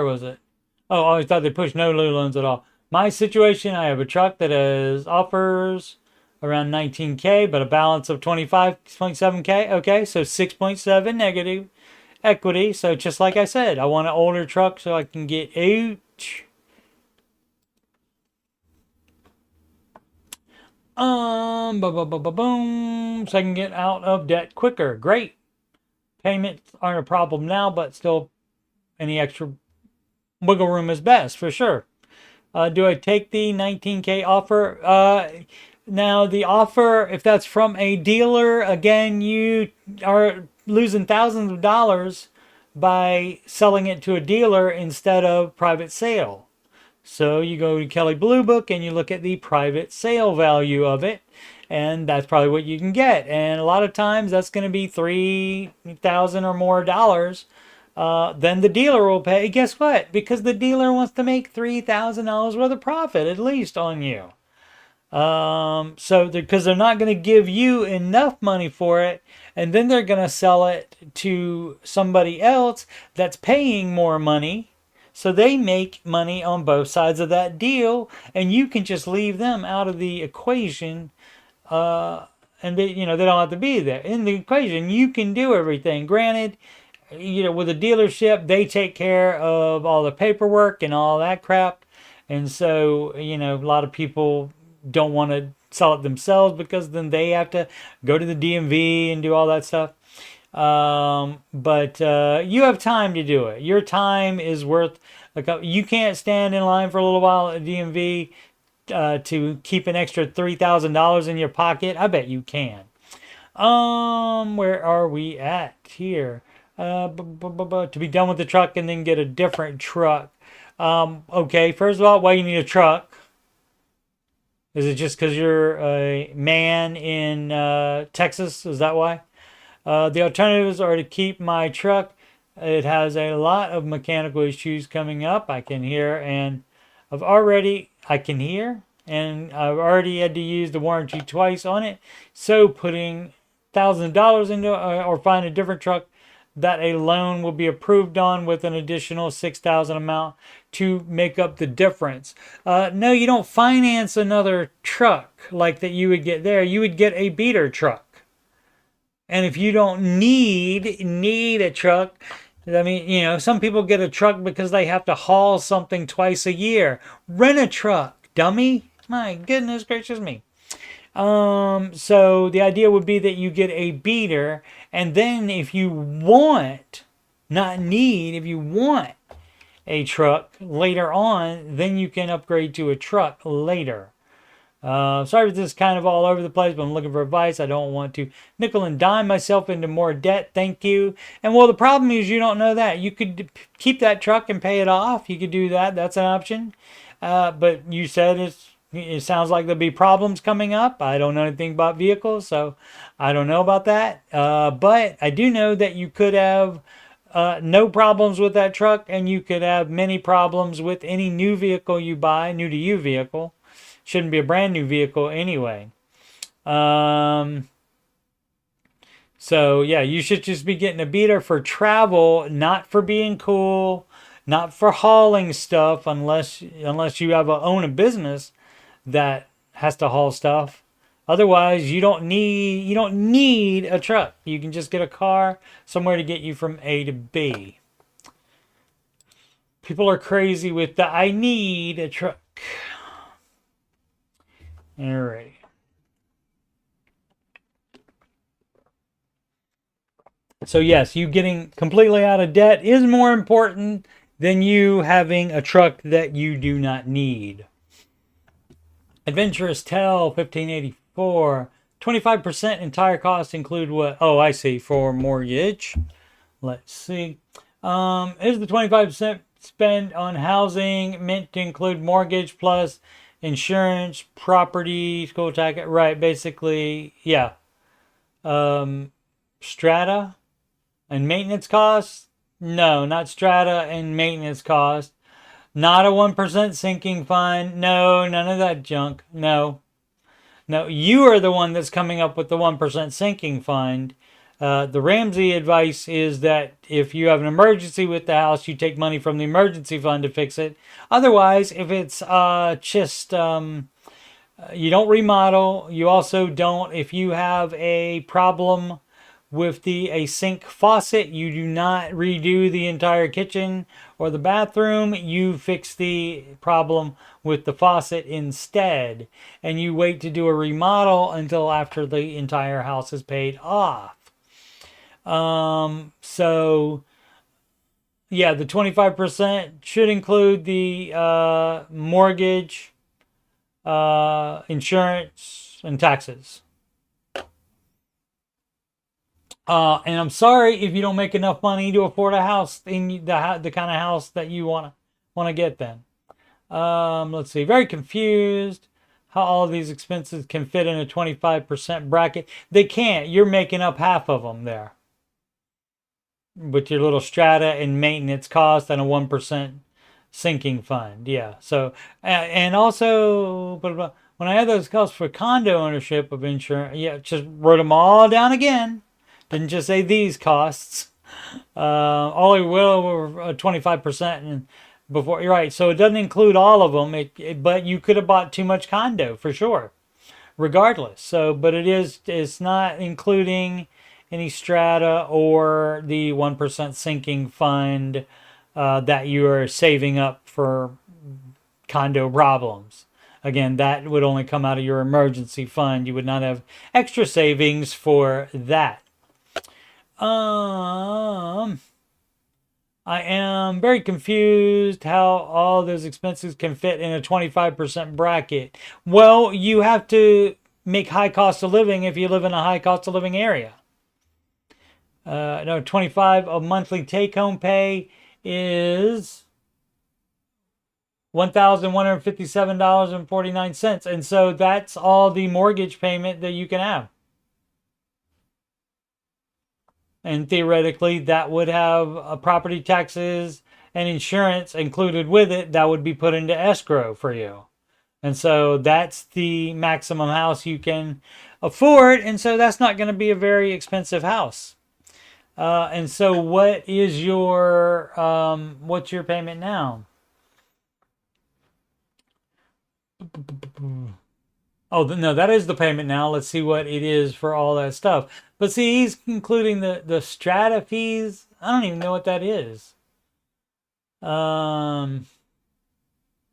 A: was it? Oh, I always thought they pushed no new loans at all. My situation, I have a truck that offers around 19K, but a balance of 25.7K. Okay, so 6.7 negative equity. So just like I said, I want an older truck so I can get out. Boom. So I can get out of debt quicker. Great. Payments aren't a problem now, but still any extra wiggle room is best for sure. Do I take the 19K offer? Now the offer, if that's from a dealer, again, you are losing thousands of dollars by selling it to a dealer instead of private sale. So you go to Kelley Blue Book and you look at the private sale value of it, and that's probably what you can get. And a lot of times that's going to be $3,000 or more dollars. Then the dealer will pay. Guess what? Because the dealer wants to make $3,000 worth of profit at least on you. Because they're not going to give you enough money for it, and then they're going to sell it to somebody else that's paying more money. So they make money on both sides of that deal, and you can just leave them out of the equation, and they don't have to be there in the equation. You can do everything. Granted, with a dealership, they take care of all the paperwork and all that crap, and so a lot of people don't want to sell it themselves because then they have to go to the DMV and do all that stuff. But you have time to do it. Your time is worth you can't stand in line for a little while at DMV to keep an extra $3,000 in your pocket. I bet you can. Where are we at here? To be done with the truck and then get a different truck. Okay, first of all, why you need a truck? Is it just because you're a man in Texas? Is that why? The alternatives are to keep my truck. It has a lot of mechanical issues coming up. I can hear, and I can hear, and I've already had to use the warranty twice on it. So putting $1,000 into or find a different truck that a loan will be approved on with an additional $6,000 amount to make up the difference. No, you don't finance another truck like that you would get there. You would get a beater truck. And if you don't need a truck, I mean, some people get a truck because they have to haul something twice a year. Rent a truck, dummy. My goodness gracious me. So the idea would be that you get a beater, and then if you want, not need, if you want a truck later on, then you can upgrade to a truck later. Sorry if this is kind of all over the place, but I'm looking for advice. I don't want to nickel and dime myself into more debt. Thank you. And well, the problem is you don't know that. You could keep that truck and pay it off. You could do that. That's an option. But you said it sounds like there'll be problems coming up. I don't know anything about vehicles, so I don't know about that. But I do know that you could have no problems with that truck, and you could have many problems with any new vehicle you buy, new to you vehicle. Shouldn't be a brand new vehicle anyway. So yeah, you should just be getting a beater for travel, not for being cool, not for hauling stuff, unless you own a business that has to haul stuff. Otherwise, you don't need a truck. You can just get a car somewhere to get you from A to B. People are crazy with the I need a truck. Alrighty. So yes, you getting completely out of debt is more important than you having a truck that you do not need. Adventurous Tell 1584. 25% entire cost include what? Oh, I see. For mortgage. Let's see. Is the 25% spend on housing meant to include mortgage plus insurance, property, school tax? Right, basically, yeah. Strata and maintenance costs? No, not strata and maintenance costs. Not a 1% sinking fund. No, none of that junk. No, you are the one that's coming up with the 1% sinking fund. The Ramsey advice is that if you have an emergency with the house, you take money from the emergency fund to fix it. Otherwise, if it's just you don't remodel, you also don't, if you have a problem with a sink faucet, you do not redo the entire kitchen or the bathroom. You fix the problem with the faucet instead, and you wait to do a remodel until after the entire house is paid off. So yeah, the 25% should include the mortgage, insurance, and taxes. And I'm sorry if you don't make enough money to afford a house in the kind of house that you want to get then. Let's see. Very confused how all of these expenses can fit in a 25% bracket. They can't. You're making up half of them there with your little strata and maintenance cost and a 1% sinking fund. Yeah. So, and also, when I had those costs for condo ownership of insurance, yeah, just wrote them all down again. Didn't just say these costs. All were 25% and before. You're right. So it doesn't include all of them. But you could have bought too much condo for sure, regardless. So, but it's not including any strata or the 1% sinking fund that you are saving up for condo problems. Again, that would only come out of your emergency fund. You would not have extra savings for that. Um, I am very confused how all those expenses can fit in a 25% bracket. Well, you have to make high cost of living if you live in a high cost of living area. No, 25 of monthly take home pay is $1,157.49. And so that's all the mortgage payment that you can have. And theoretically, that would have property taxes and insurance included with it that would be put into escrow for you. And so that's the maximum house you can afford. And so that's not going to be a very expensive house. And so what is your, what's your payment now? Oh, no, that is the payment now. Let's see what it is for all that stuff. But see, he's including the strata fees. I don't even know what that is. I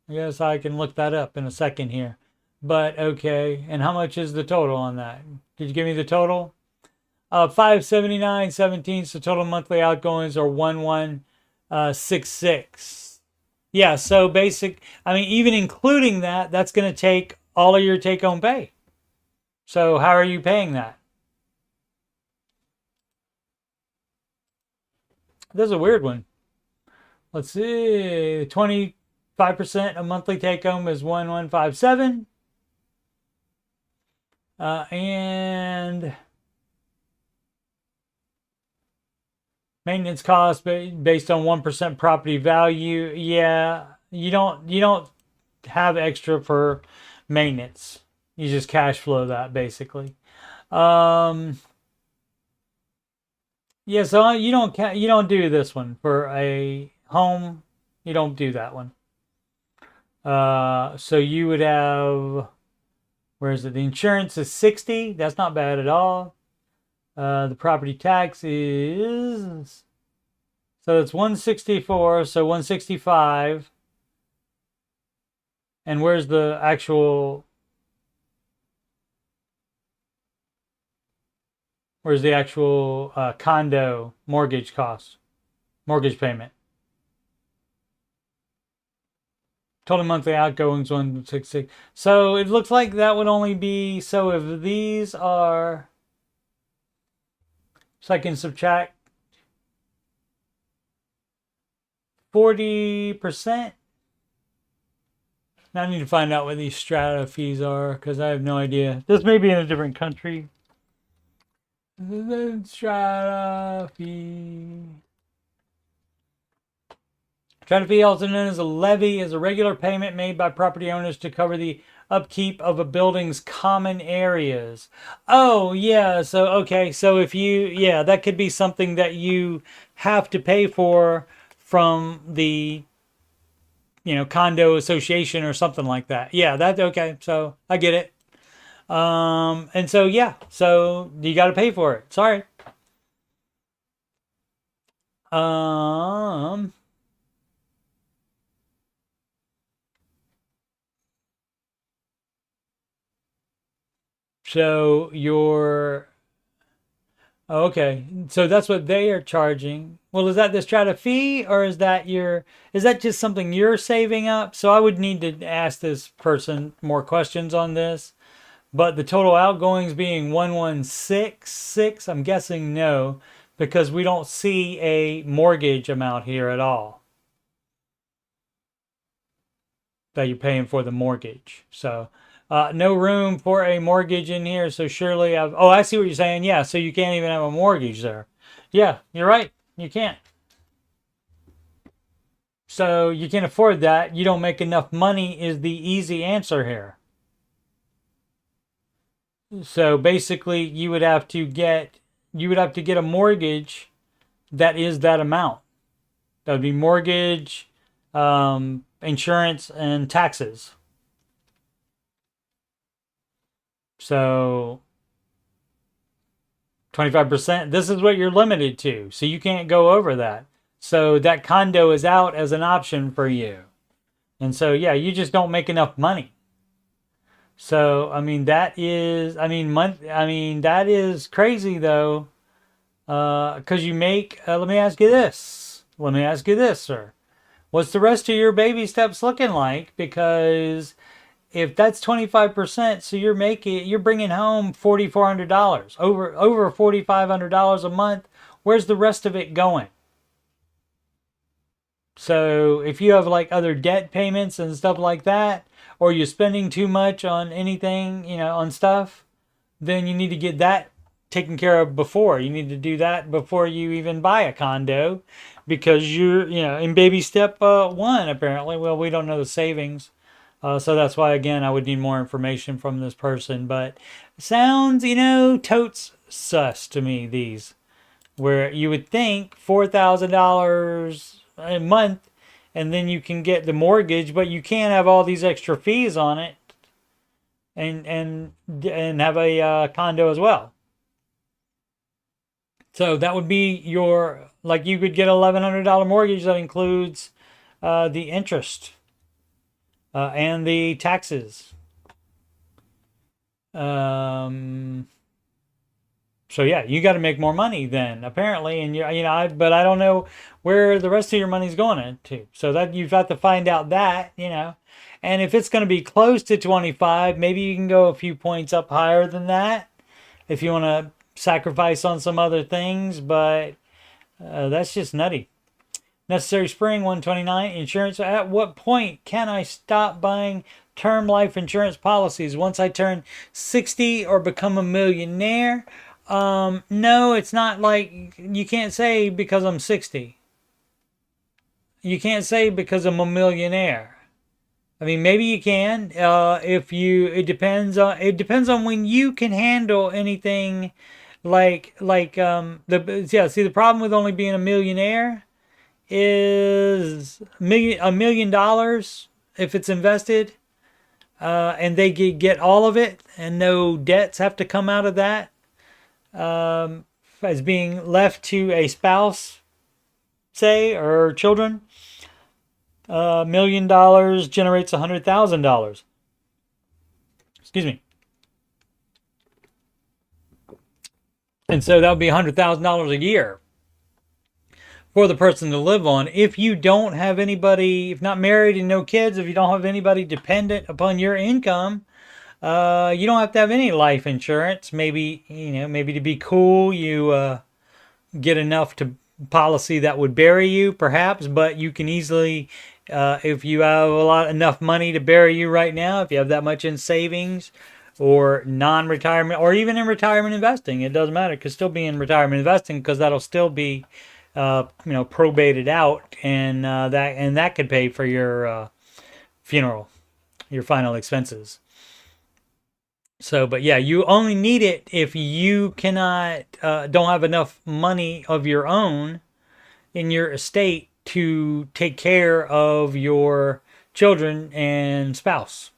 A: guess I can look that up in a second here. But okay, and how much is the total on that? Did you give me the total? 579.17. So total monthly outgoings are 1166. Yeah, so basic. I mean, even including that, that's going to take all of your take-home pay. So how are you paying that? This is a weird one. Let's see. 25% of monthly take-home is 1157. And maintenance costs based on 1% property value. Yeah, you don't have extra for maintenance. You just cash flow that basically. Yeah, so you don't do this one for a home. You don't do that one. So you would have, where is it? The insurance is 60. That's not bad at all. The property tax is, so it's 164, so 165. And where's the actual condo mortgage cost, mortgage payment? Total monthly outgoings 166. So it looks like that would only be, so if these are, so I can subtract 40%. Now I need to find out what these strata fees are because I have no idea. This may be in a different country. The strata fee. Strata fee, also known as a levy, is a regular payment made by property owners to cover the upkeep of a building's common areas. Oh, yeah. So, okay. So if you, yeah, that could be something that you have to pay for from the, condo association or something like that. Yeah, that's okay. So I get it. And so, yeah, so you got to pay for it. Sorry. So you're, okay, so that's what they are charging. Well, is that the strata fee or is that just something you're saving up? So I would need to ask this person more questions on this. But the total outgoings being 1166, I'm guessing no, because we don't see a mortgage amount here at all that you're paying for the mortgage. So no room for a mortgage in here. So surely I see what you're saying. Yeah, so you can't even have a mortgage there. Yeah, you're right. You can't. So you can't afford that. You don't make enough money is the easy answer here. So basically you would have to get a mortgage that is that amount. That would be mortgage, insurance, and taxes. So 25%, this is what you're limited to. So you can't go over that. So that condo is out as an option for you. And so, yeah, you just don't make enough money. So, that is crazy though. Because you make, let me ask you this. Let me ask you this, sir. What's the rest of your baby steps looking like? Because if that's 25%, so you're bringing home $4,400, over $4,500 a month. Where's the rest of it going? So if you have like other debt payments and stuff like that, or you're spending too much on anything, on stuff, then you need to get that taken care of before. You need to do that before you even buy a condo, because you're, in baby step one, apparently. Well, we don't know the savings. So that's why, again, I would need more information from this person. But sounds, totes sus to me, these. Where you would think $4,000 a month, and then you can get the mortgage, but you can't have all these extra fees on it and have a condo as well. So that would be you could get $1,100 mortgage that includes the interest and the taxes. So yeah, you got to make more money then, apparently, and but I don't know where the rest of your money's going into. So that you've got to find out that, and if it's going to be close to 25, maybe you can go a few points up higher than that if you want to sacrifice on some other things, but that's just nutty. Necessary Spring 129 insurance. At what point can I stop buying term life insurance policies? Once I turn 60 or become a millionaire? No, it's not like you can't say because I'm 60. You can't say because I'm a millionaire. I mean, maybe you can. It depends on when you can handle anything the problem with only being a millionaire is $1 million if it's invested, and they get all of it and no debts have to come out of that, as being left to a spouse, say, or children. $1 million generates $100,000. Excuse me. And so that would be $100,000 a year for the person to live on. If you don't have anybody, if not married and no kids, if you don't have anybody dependent upon your income, you don't have to have any life insurance. Maybe to be cool, you get enough to policy that would bury you, perhaps. But you can easily, if you have enough money to bury you right now, if you have that much in savings, or non-retirement, or even in retirement investing, it doesn't matter. It could still be in retirement investing, because that'll still be, probated out, and that could pay for your funeral, your final expenses. So, but yeah, you only need it if you cannot, don't have enough money of your own in your estate to take care of your children and spouse.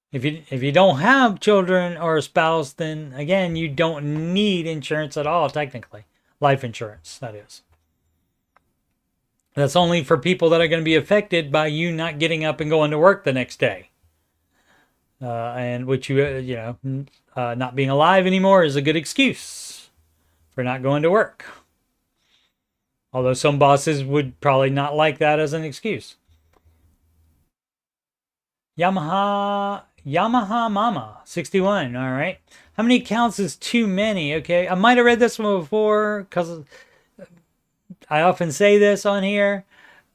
A: If you don't have children or a spouse, then again, you don't need insurance at all, technically. Life insurance, that is. That's only for people that are going to be affected by you not getting up and going to work the next day. And which not being alive anymore is a good excuse for not going to work. Although some bosses would probably not like that as an excuse. Yamaha Mama 61. All right. How many accounts is too many? Okay. I might have read this one before, because I often say this on here.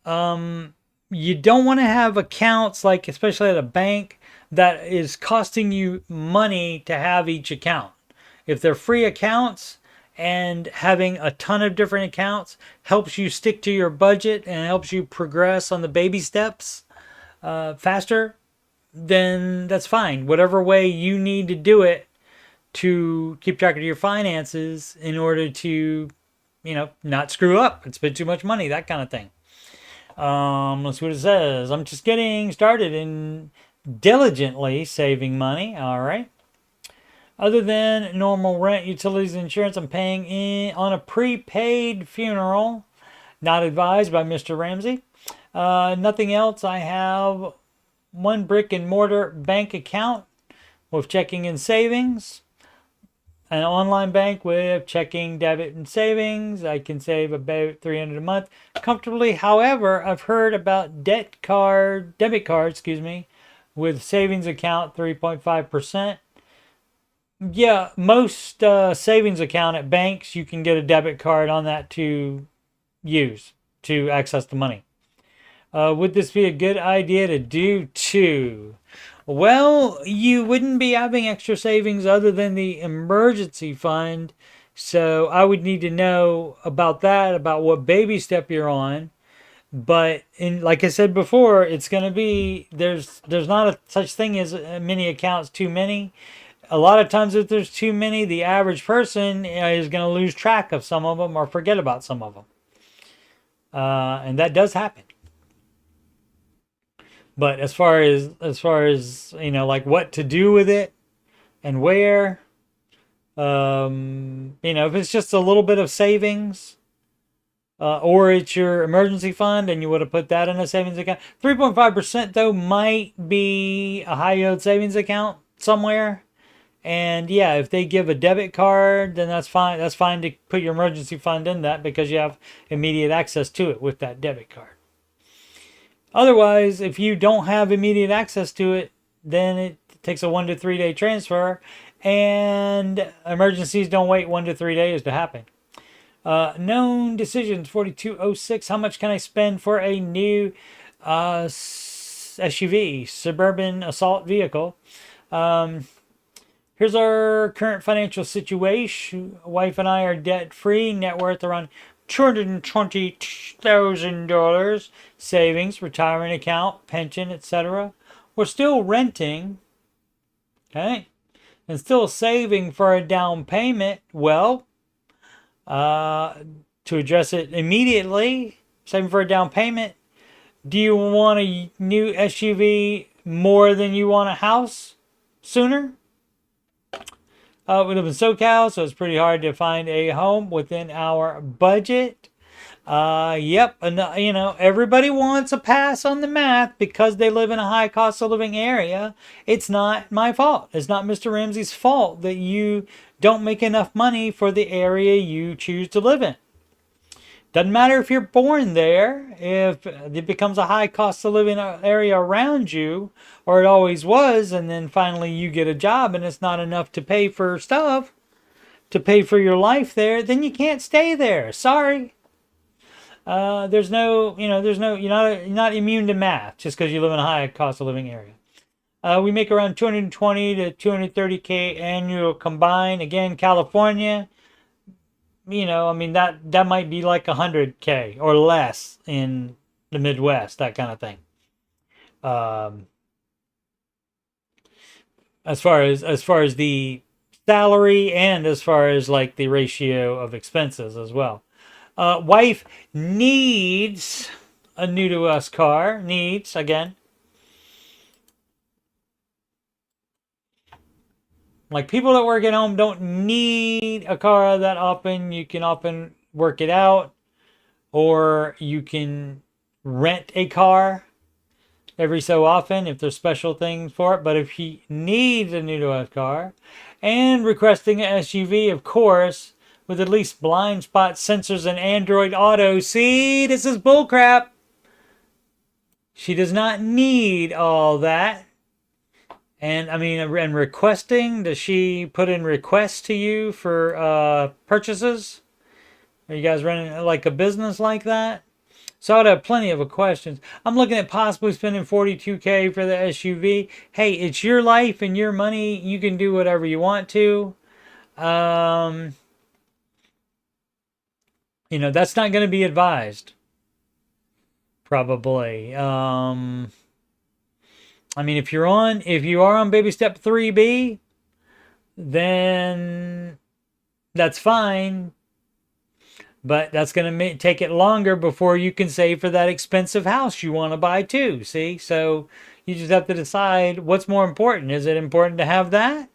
A: You don't want to have accounts, like especially at a bank, that is costing you money to have each account. If they're free accounts, and having a ton of different accounts helps you stick to your budget and helps you progress on the baby steps faster, then that's fine. Whatever way you need to do it to keep track of your finances in order to, not screw up and spend too much money, that kind of thing. Let's see what it says. I'm just getting started in diligently saving money. All right. Other than normal rent, utilities, insurance, I'm paying in on a prepaid funeral. Not advised by Mr. Ramsey. Nothing else. I have one brick and mortar bank account with checking and savings. an online bank with checking, debit, and savings, I can save about $300 a month comfortably. However, I've heard about debit card, excuse me, with savings account 3.5%. Yeah, most savings account at banks, you can get a debit card on that to use to access the money. Would this be a good idea to do too? Well, you wouldn't be having extra savings other than the emergency fund. So I would need to know about that, about what baby step you're on. But like I said before, it's going to be there's not a such thing as many accounts too many. A lot of times, if there's too many, the average person is going to lose track of some of them or forget about some of them, and that does happen. But as far as like what to do with it and where, if it's just a little bit of savings, or it's your emergency fund and you would have put that in a savings account. 3.5% though might be a high yield savings account somewhere. And yeah, if they give a debit card, then that's fine. That's fine to put your emergency fund in that because you have immediate access to it with that debit card. Otherwise, if you don't have immediate access to it, then it takes a 1 to 3 day transfer, and emergencies don't wait 1 to 3 days to happen. Known decisions 4206. How much can I spend for a new SUV, suburban assault vehicle? Here's our current financial situation. Wife and I are debt free, net worth around $220,000, savings, retirement account, pension, etc. We're still renting, okay, and still saving for a down payment. Well, to address it immediately, saving for a down payment. Do you want a new SUV more than you want a house sooner? We live in SoCal, so it's pretty hard to find a home within our budget. Yep, and everybody wants a pass on the math because they live in a high cost of living area. It's not my fault. It's not Mr. Ramsey's fault that you don't make enough money for the area you choose to live in. Doesn't matter if you're born there, if it becomes a high cost of living area around you, or it always was, and then finally you get a job and it's not enough to pay for stuff, to pay for your life there, then you can't stay there. Sorry. You're not immune to math just because you live in a high cost of living area. We make around 220 to 230K annual combined. Again, California, that might be like 100K or less in the Midwest, that kind of thing. As far as the salary and as far as like the ratio of expenses as well. Wife needs a new to us car. Needs, again. Like people that work at home don't need a car that often. You can often work it out, or you can rent a car every so often if there's special things for it. But if he needs a new to us car and requesting an SUV, of course, with at least blind spot sensors and Android Auto. See, this is bullcrap. She does not need all that. And requesting, does she put in requests to you for purchases? Are you guys running like a business like that? So I'd have plenty of questions. I'm looking at possibly spending $42K for the SUV. Hey, it's your life and your money. You can do whatever you want to. That's not going to be advised. Probably. If you are on baby step 3B, then that's fine. But that's going to take it longer before you can save for that expensive house you want to buy too. See? So you just have to decide what's more important. Is it important to have that?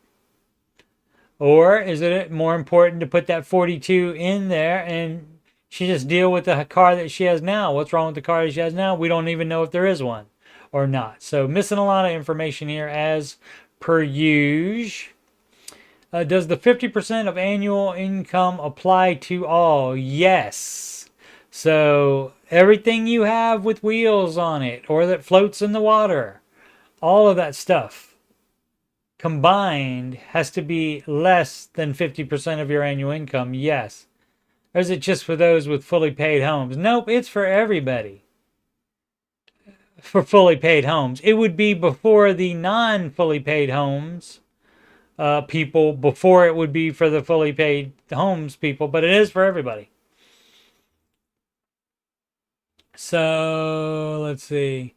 A: Or is it more important to put that 42 in there and she just deal with the car that she has now? What's wrong with the car that she has now? We don't even know if there is one or not. So missing a lot of information here as per usual. Does the 50% of annual income apply to all? Yes. So everything you have with wheels on it or that floats in the water, all of that stuff combined has to be less than 50% of your annual income. Yes. Or is it just for those with fully paid homes? Nope, it's for everybody. For fully paid homes. It would be before the non-fully paid homes people, before it would be for the fully paid homes people, but it is for everybody. So let's see.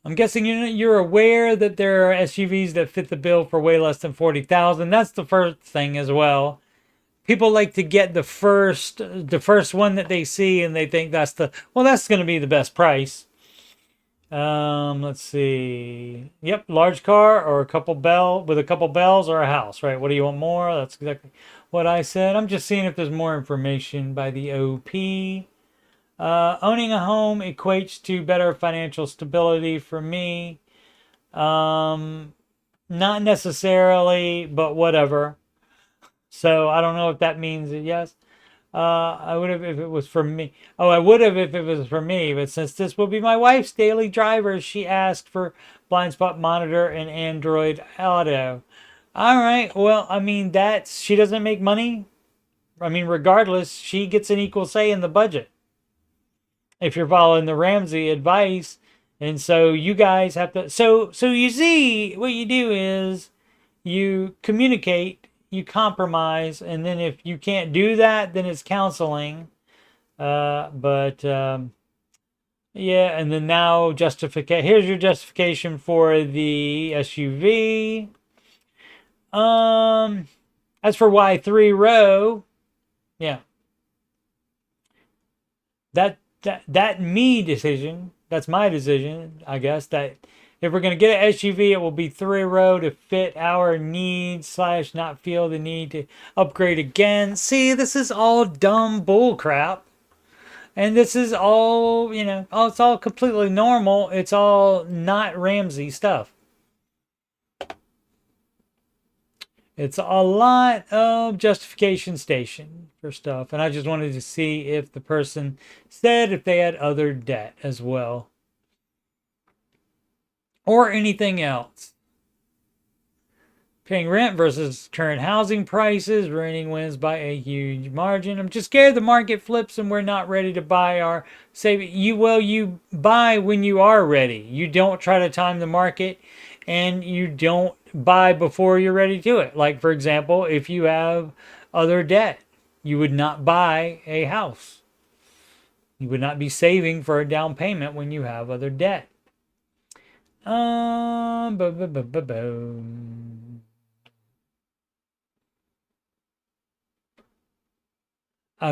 A: I'm guessing you're aware that there are SUVs that fit the bill for way less than 40,000. That's the first thing as well. People like to get the first one that they see, and they think that's going to be the best price. Let's see. Yep, large car or a couple bells or a house, right? What do you want more? That's exactly what I said. I'm just seeing if there's more information by the OP. Owning a home equates to better financial stability for me. Not necessarily, but whatever. So I don't know if that means yes. I would have if it was for me. Oh, I would have if it was for me. But since this will be my wife's daily driver, she asked for blind spot monitor and Android Auto. All right. Well, I mean, she doesn't make money. I mean, regardless, she gets an equal say in the budget. If you're following the Ramsey advice, and so you guys have to. So you see, what you do is you communicate, you compromise, and then if you can't do that, then it's counseling. Yeah, and then now here's your justification for the SUV. As for why 3-row, yeah, that me decision. That's my decision, I guess. That if we're going to get an SUV, it will be 3-row to fit our needs / not feel the need to upgrade again. See, this is all dumb bull crap. And this is all, it's all completely normal. It's all not Ramsey stuff. It's a lot of justification station for stuff. And I just wanted to see if the person said if they had other debt as well. Or anything else. Paying rent versus current housing prices. Renting wins by a huge margin. I'm just scared the market flips and we're not ready to buy our saving. You buy when you are ready. You don't try to time the market, and you don't buy before you're ready to do it. Like, for example, if you have other debt, you would not buy a house. You would not be saving for a down payment when you have other debt. I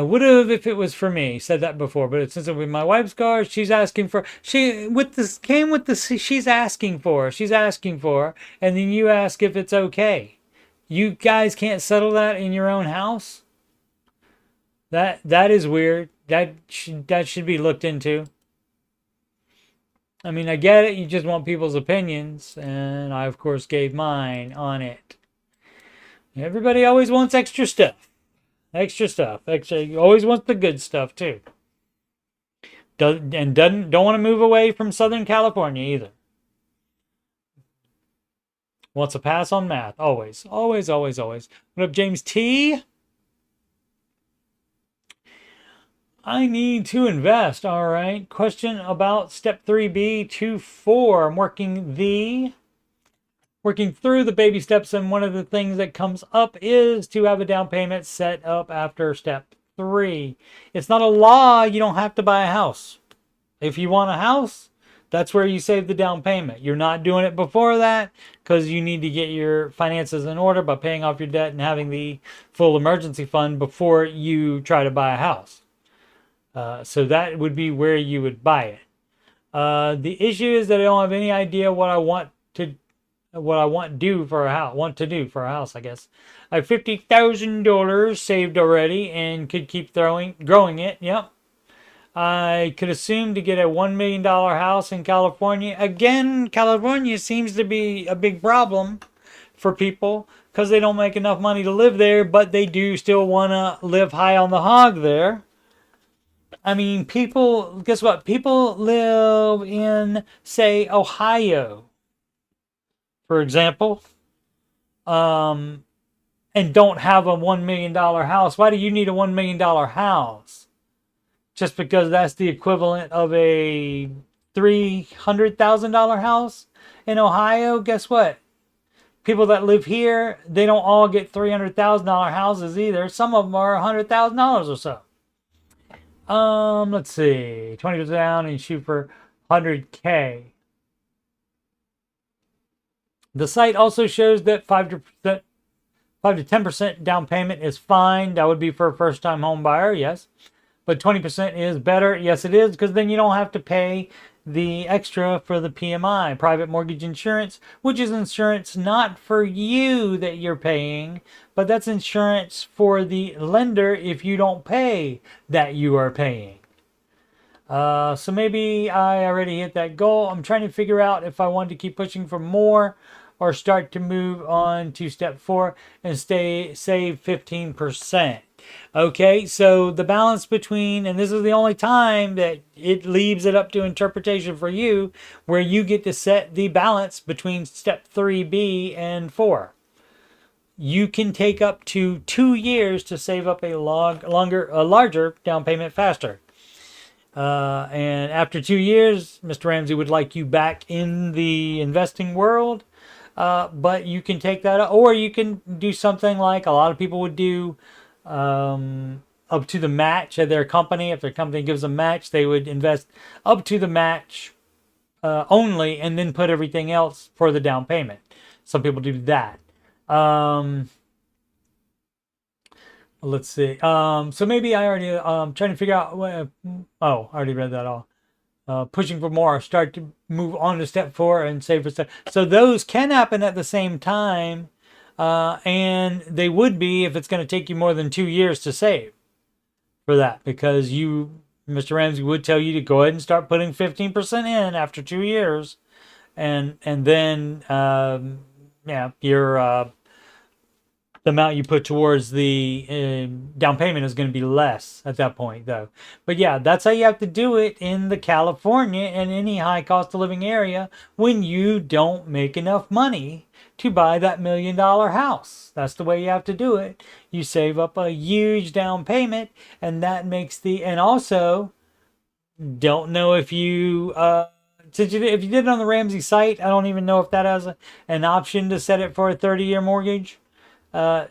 A: would have if it was for me. Said that before, but since it was my wife's car, she's asking for. She's asking for, and then you ask if it's okay. You guys can't settle that in your own house. That is weird. That should be looked into. I mean, I get it. You just want people's opinions, and I of course gave mine on it. Everybody always wants extra stuff. Actually, always wants the good stuff too. Don't want to move away from Southern California either. Wants a pass on math. Always. What up, James T? I need to invest. All right. Question about step 3B to 4. I'm working through the baby steps, and one of the things that comes up is to have a down payment set up after step 3. It's not a law. You don't have to buy a house. If you want a house, that's where you save the down payment. You're not doing it before that because you need to get your finances in order by paying off your debt and having the full emergency fund before you try to buy a house. So that would be where you would buy it. The issue is that I don't have any idea what I want to do for a house. I guess I have $50,000 saved already and could keep growing it. Yep. I could assume to get a $1 million house in California. Again, California seems to be a big problem for people because they don't make enough money to live there, but they do still want to live high on the hog there. I mean, people, guess what? People live in, say, Ohio, for example, and don't have a $1 million house. Why do you need a $1 million house? Just because that's the equivalent of a $300,000 house in Ohio? Guess what? People that live here, they don't all get $300,000 houses either. Some of them are $100,000 or so. Let's see. 20% down and shoot for 100K. The site also shows that 5 to 10% down payment is fine. That would be for a first-time home buyer, yes. But 20% is better. Yes, it is, because then you don't have to pay the extra for the PMI, private mortgage insurance, which is insurance not for you that you're paying, but that's insurance for the lender if you don't pay that you are paying. So maybe I already hit that goal. I'm trying to figure out if I want to keep pushing for more or start to move on to step 4 and save 15%. Okay, so the balance between, and this is the only time that it leaves it up to interpretation for you, where you get to set the balance between step 3B and 4. You can take up to 2 years to save up a larger down payment faster. And after 2 years, Mr. Ramsey would like you back in the investing world. But you can take that, or you can do something like a lot of people would do, up to the match of their company. If their company gives a match, they would invest up to the match only, and then put everything else for the down payment. Some people do that. Let's see. So maybe I already trying to figure out. I already read that all. Pushing for more, start to move on to step 4 and save for step. So those can happen at the same time, and they would be if it's going to take you more than 2 years to save for that, because Mr. Ramsey would tell you to go ahead and start putting 15% in after 2 years, and then your the amount you put towards the down payment is going to be less at that point, though. But yeah, that's how you have to do it in the California and any high cost of living area when you don't make enough money to buy that $1 million house. That's the way you have to do it. You save up a huge down payment, and that makes and also, don't know if you, if you did it on the Ramsey site, I don't even know if that has an option to set it for a 30-year mortgage.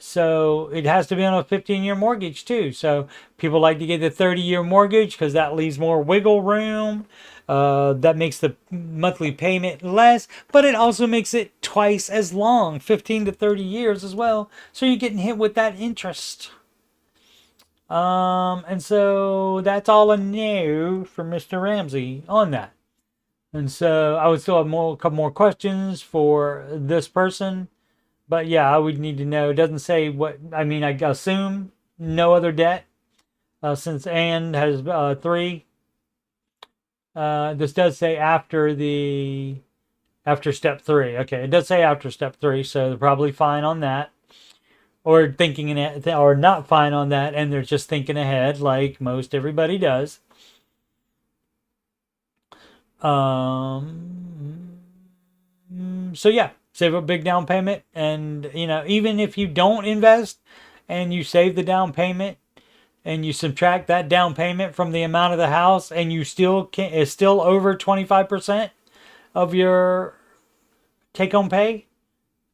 A: So it has to be on a 15-year mortgage too. So people like to get the 30-year mortgage because that leaves more wiggle room. That makes the monthly payment less, but it also makes it twice as long, 15 to 30 years as well. So you're getting hit with that interest. And so that's all I know from Mr. Ramsey on that. And so I would still have a couple more questions for this person. But yeah, I would need to know. It doesn't say what, I mean, I assume no other debt, since Ann has 3. This does say after step 3. Okay, it does say after step 3, so they're probably fine on that. Or or not fine on that, and they're just thinking ahead like most everybody does. So yeah. Save a big down payment, and even if you don't invest and you save the down payment and you subtract that down payment from the amount of the house, and you still is still over 25% of your take-home pay,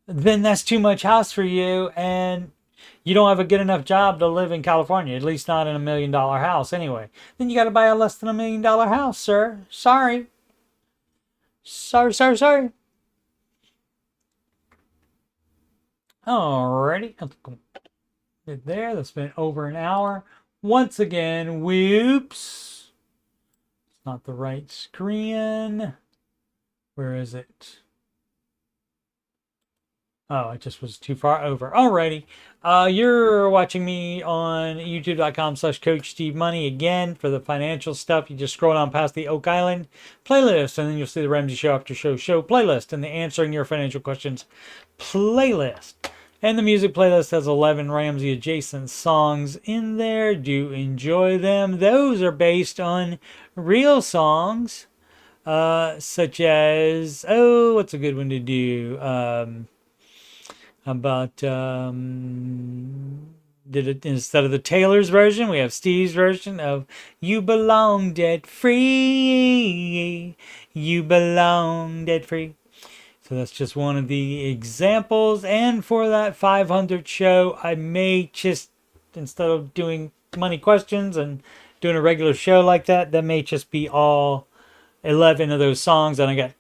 A: then that's too much house for you, and you don't have a good enough job to live in California, at least not in $1 million house anyway. Then you got to buy a less than $1 million house, sir. Sorry. Alrighty, there. That's been over an hour. Once again, whoops. It's not the right screen. Where is it? Oh, it just was too far over. Alrighty. You're watching me on youtube.com/coachstevemoney. Again, for the financial stuff, you just scroll down past the Oak Island playlist, and then you'll see the Ramsey Show After Show playlist and the Answering Your Financial Questions playlist. And the music playlist has 11 Ramsey adjacent songs in there. Do enjoy them. Those are based on real songs, such as, oh, what's a good one to do? About did it instead of the Taylor's version, we have Steve's version of "You Belong Dead Free." You belong dead free. So that's just one of the examples. And for that 500 show, I may just, instead of doing money questions and doing a regular show like that, that may just be all 11 of those songs. And I got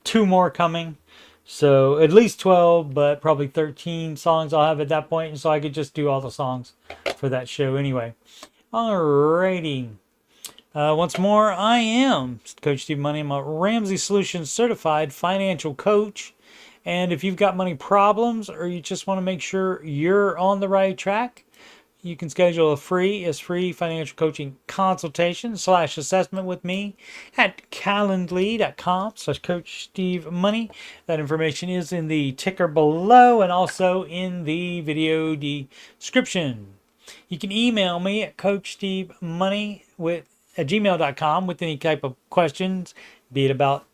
A: 2 more coming. So at least 12, but probably 13 songs I'll have at that point. And so I could just do all the songs for that show anyway. Alrighty. Once more, I am Coach Steve Money. I'm a Ramsey Solutions certified financial coach. And if you've got money problems or you just want to make sure you're on the right track, you can schedule a free financial coaching consultation / assessment with me at calendly.com/Coach Steve Money. That information is in the ticker below and also in the video description. You can email me at coachstevemoney at gmail.com with any type of questions, be it about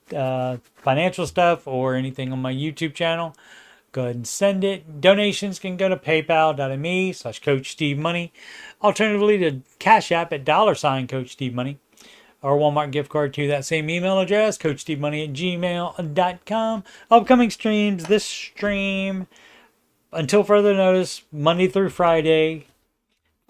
A: financial stuff or anything on my YouTube channel. Go ahead and send it. Donations can go to paypal.me/Coach Steve Money. Alternatively to CashApp at $Coach Steve Money. Or Walmart gift card to that same email address, coachstevemoney@gmail.com. Upcoming streams, this stream, until further notice, Monday through Friday,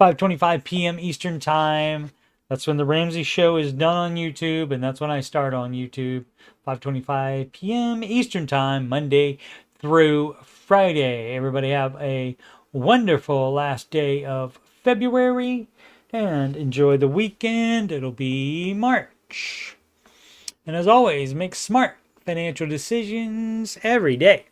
A: 5:25 p.m. Eastern Time. That's when the Ramsey Show is done on YouTube, and that's when I start on YouTube. 5:25 p.m. Eastern Time, Monday through Friday. Everybody have a wonderful last day of February, and enjoy the weekend. It'll be March. And as always, make smart financial decisions every day.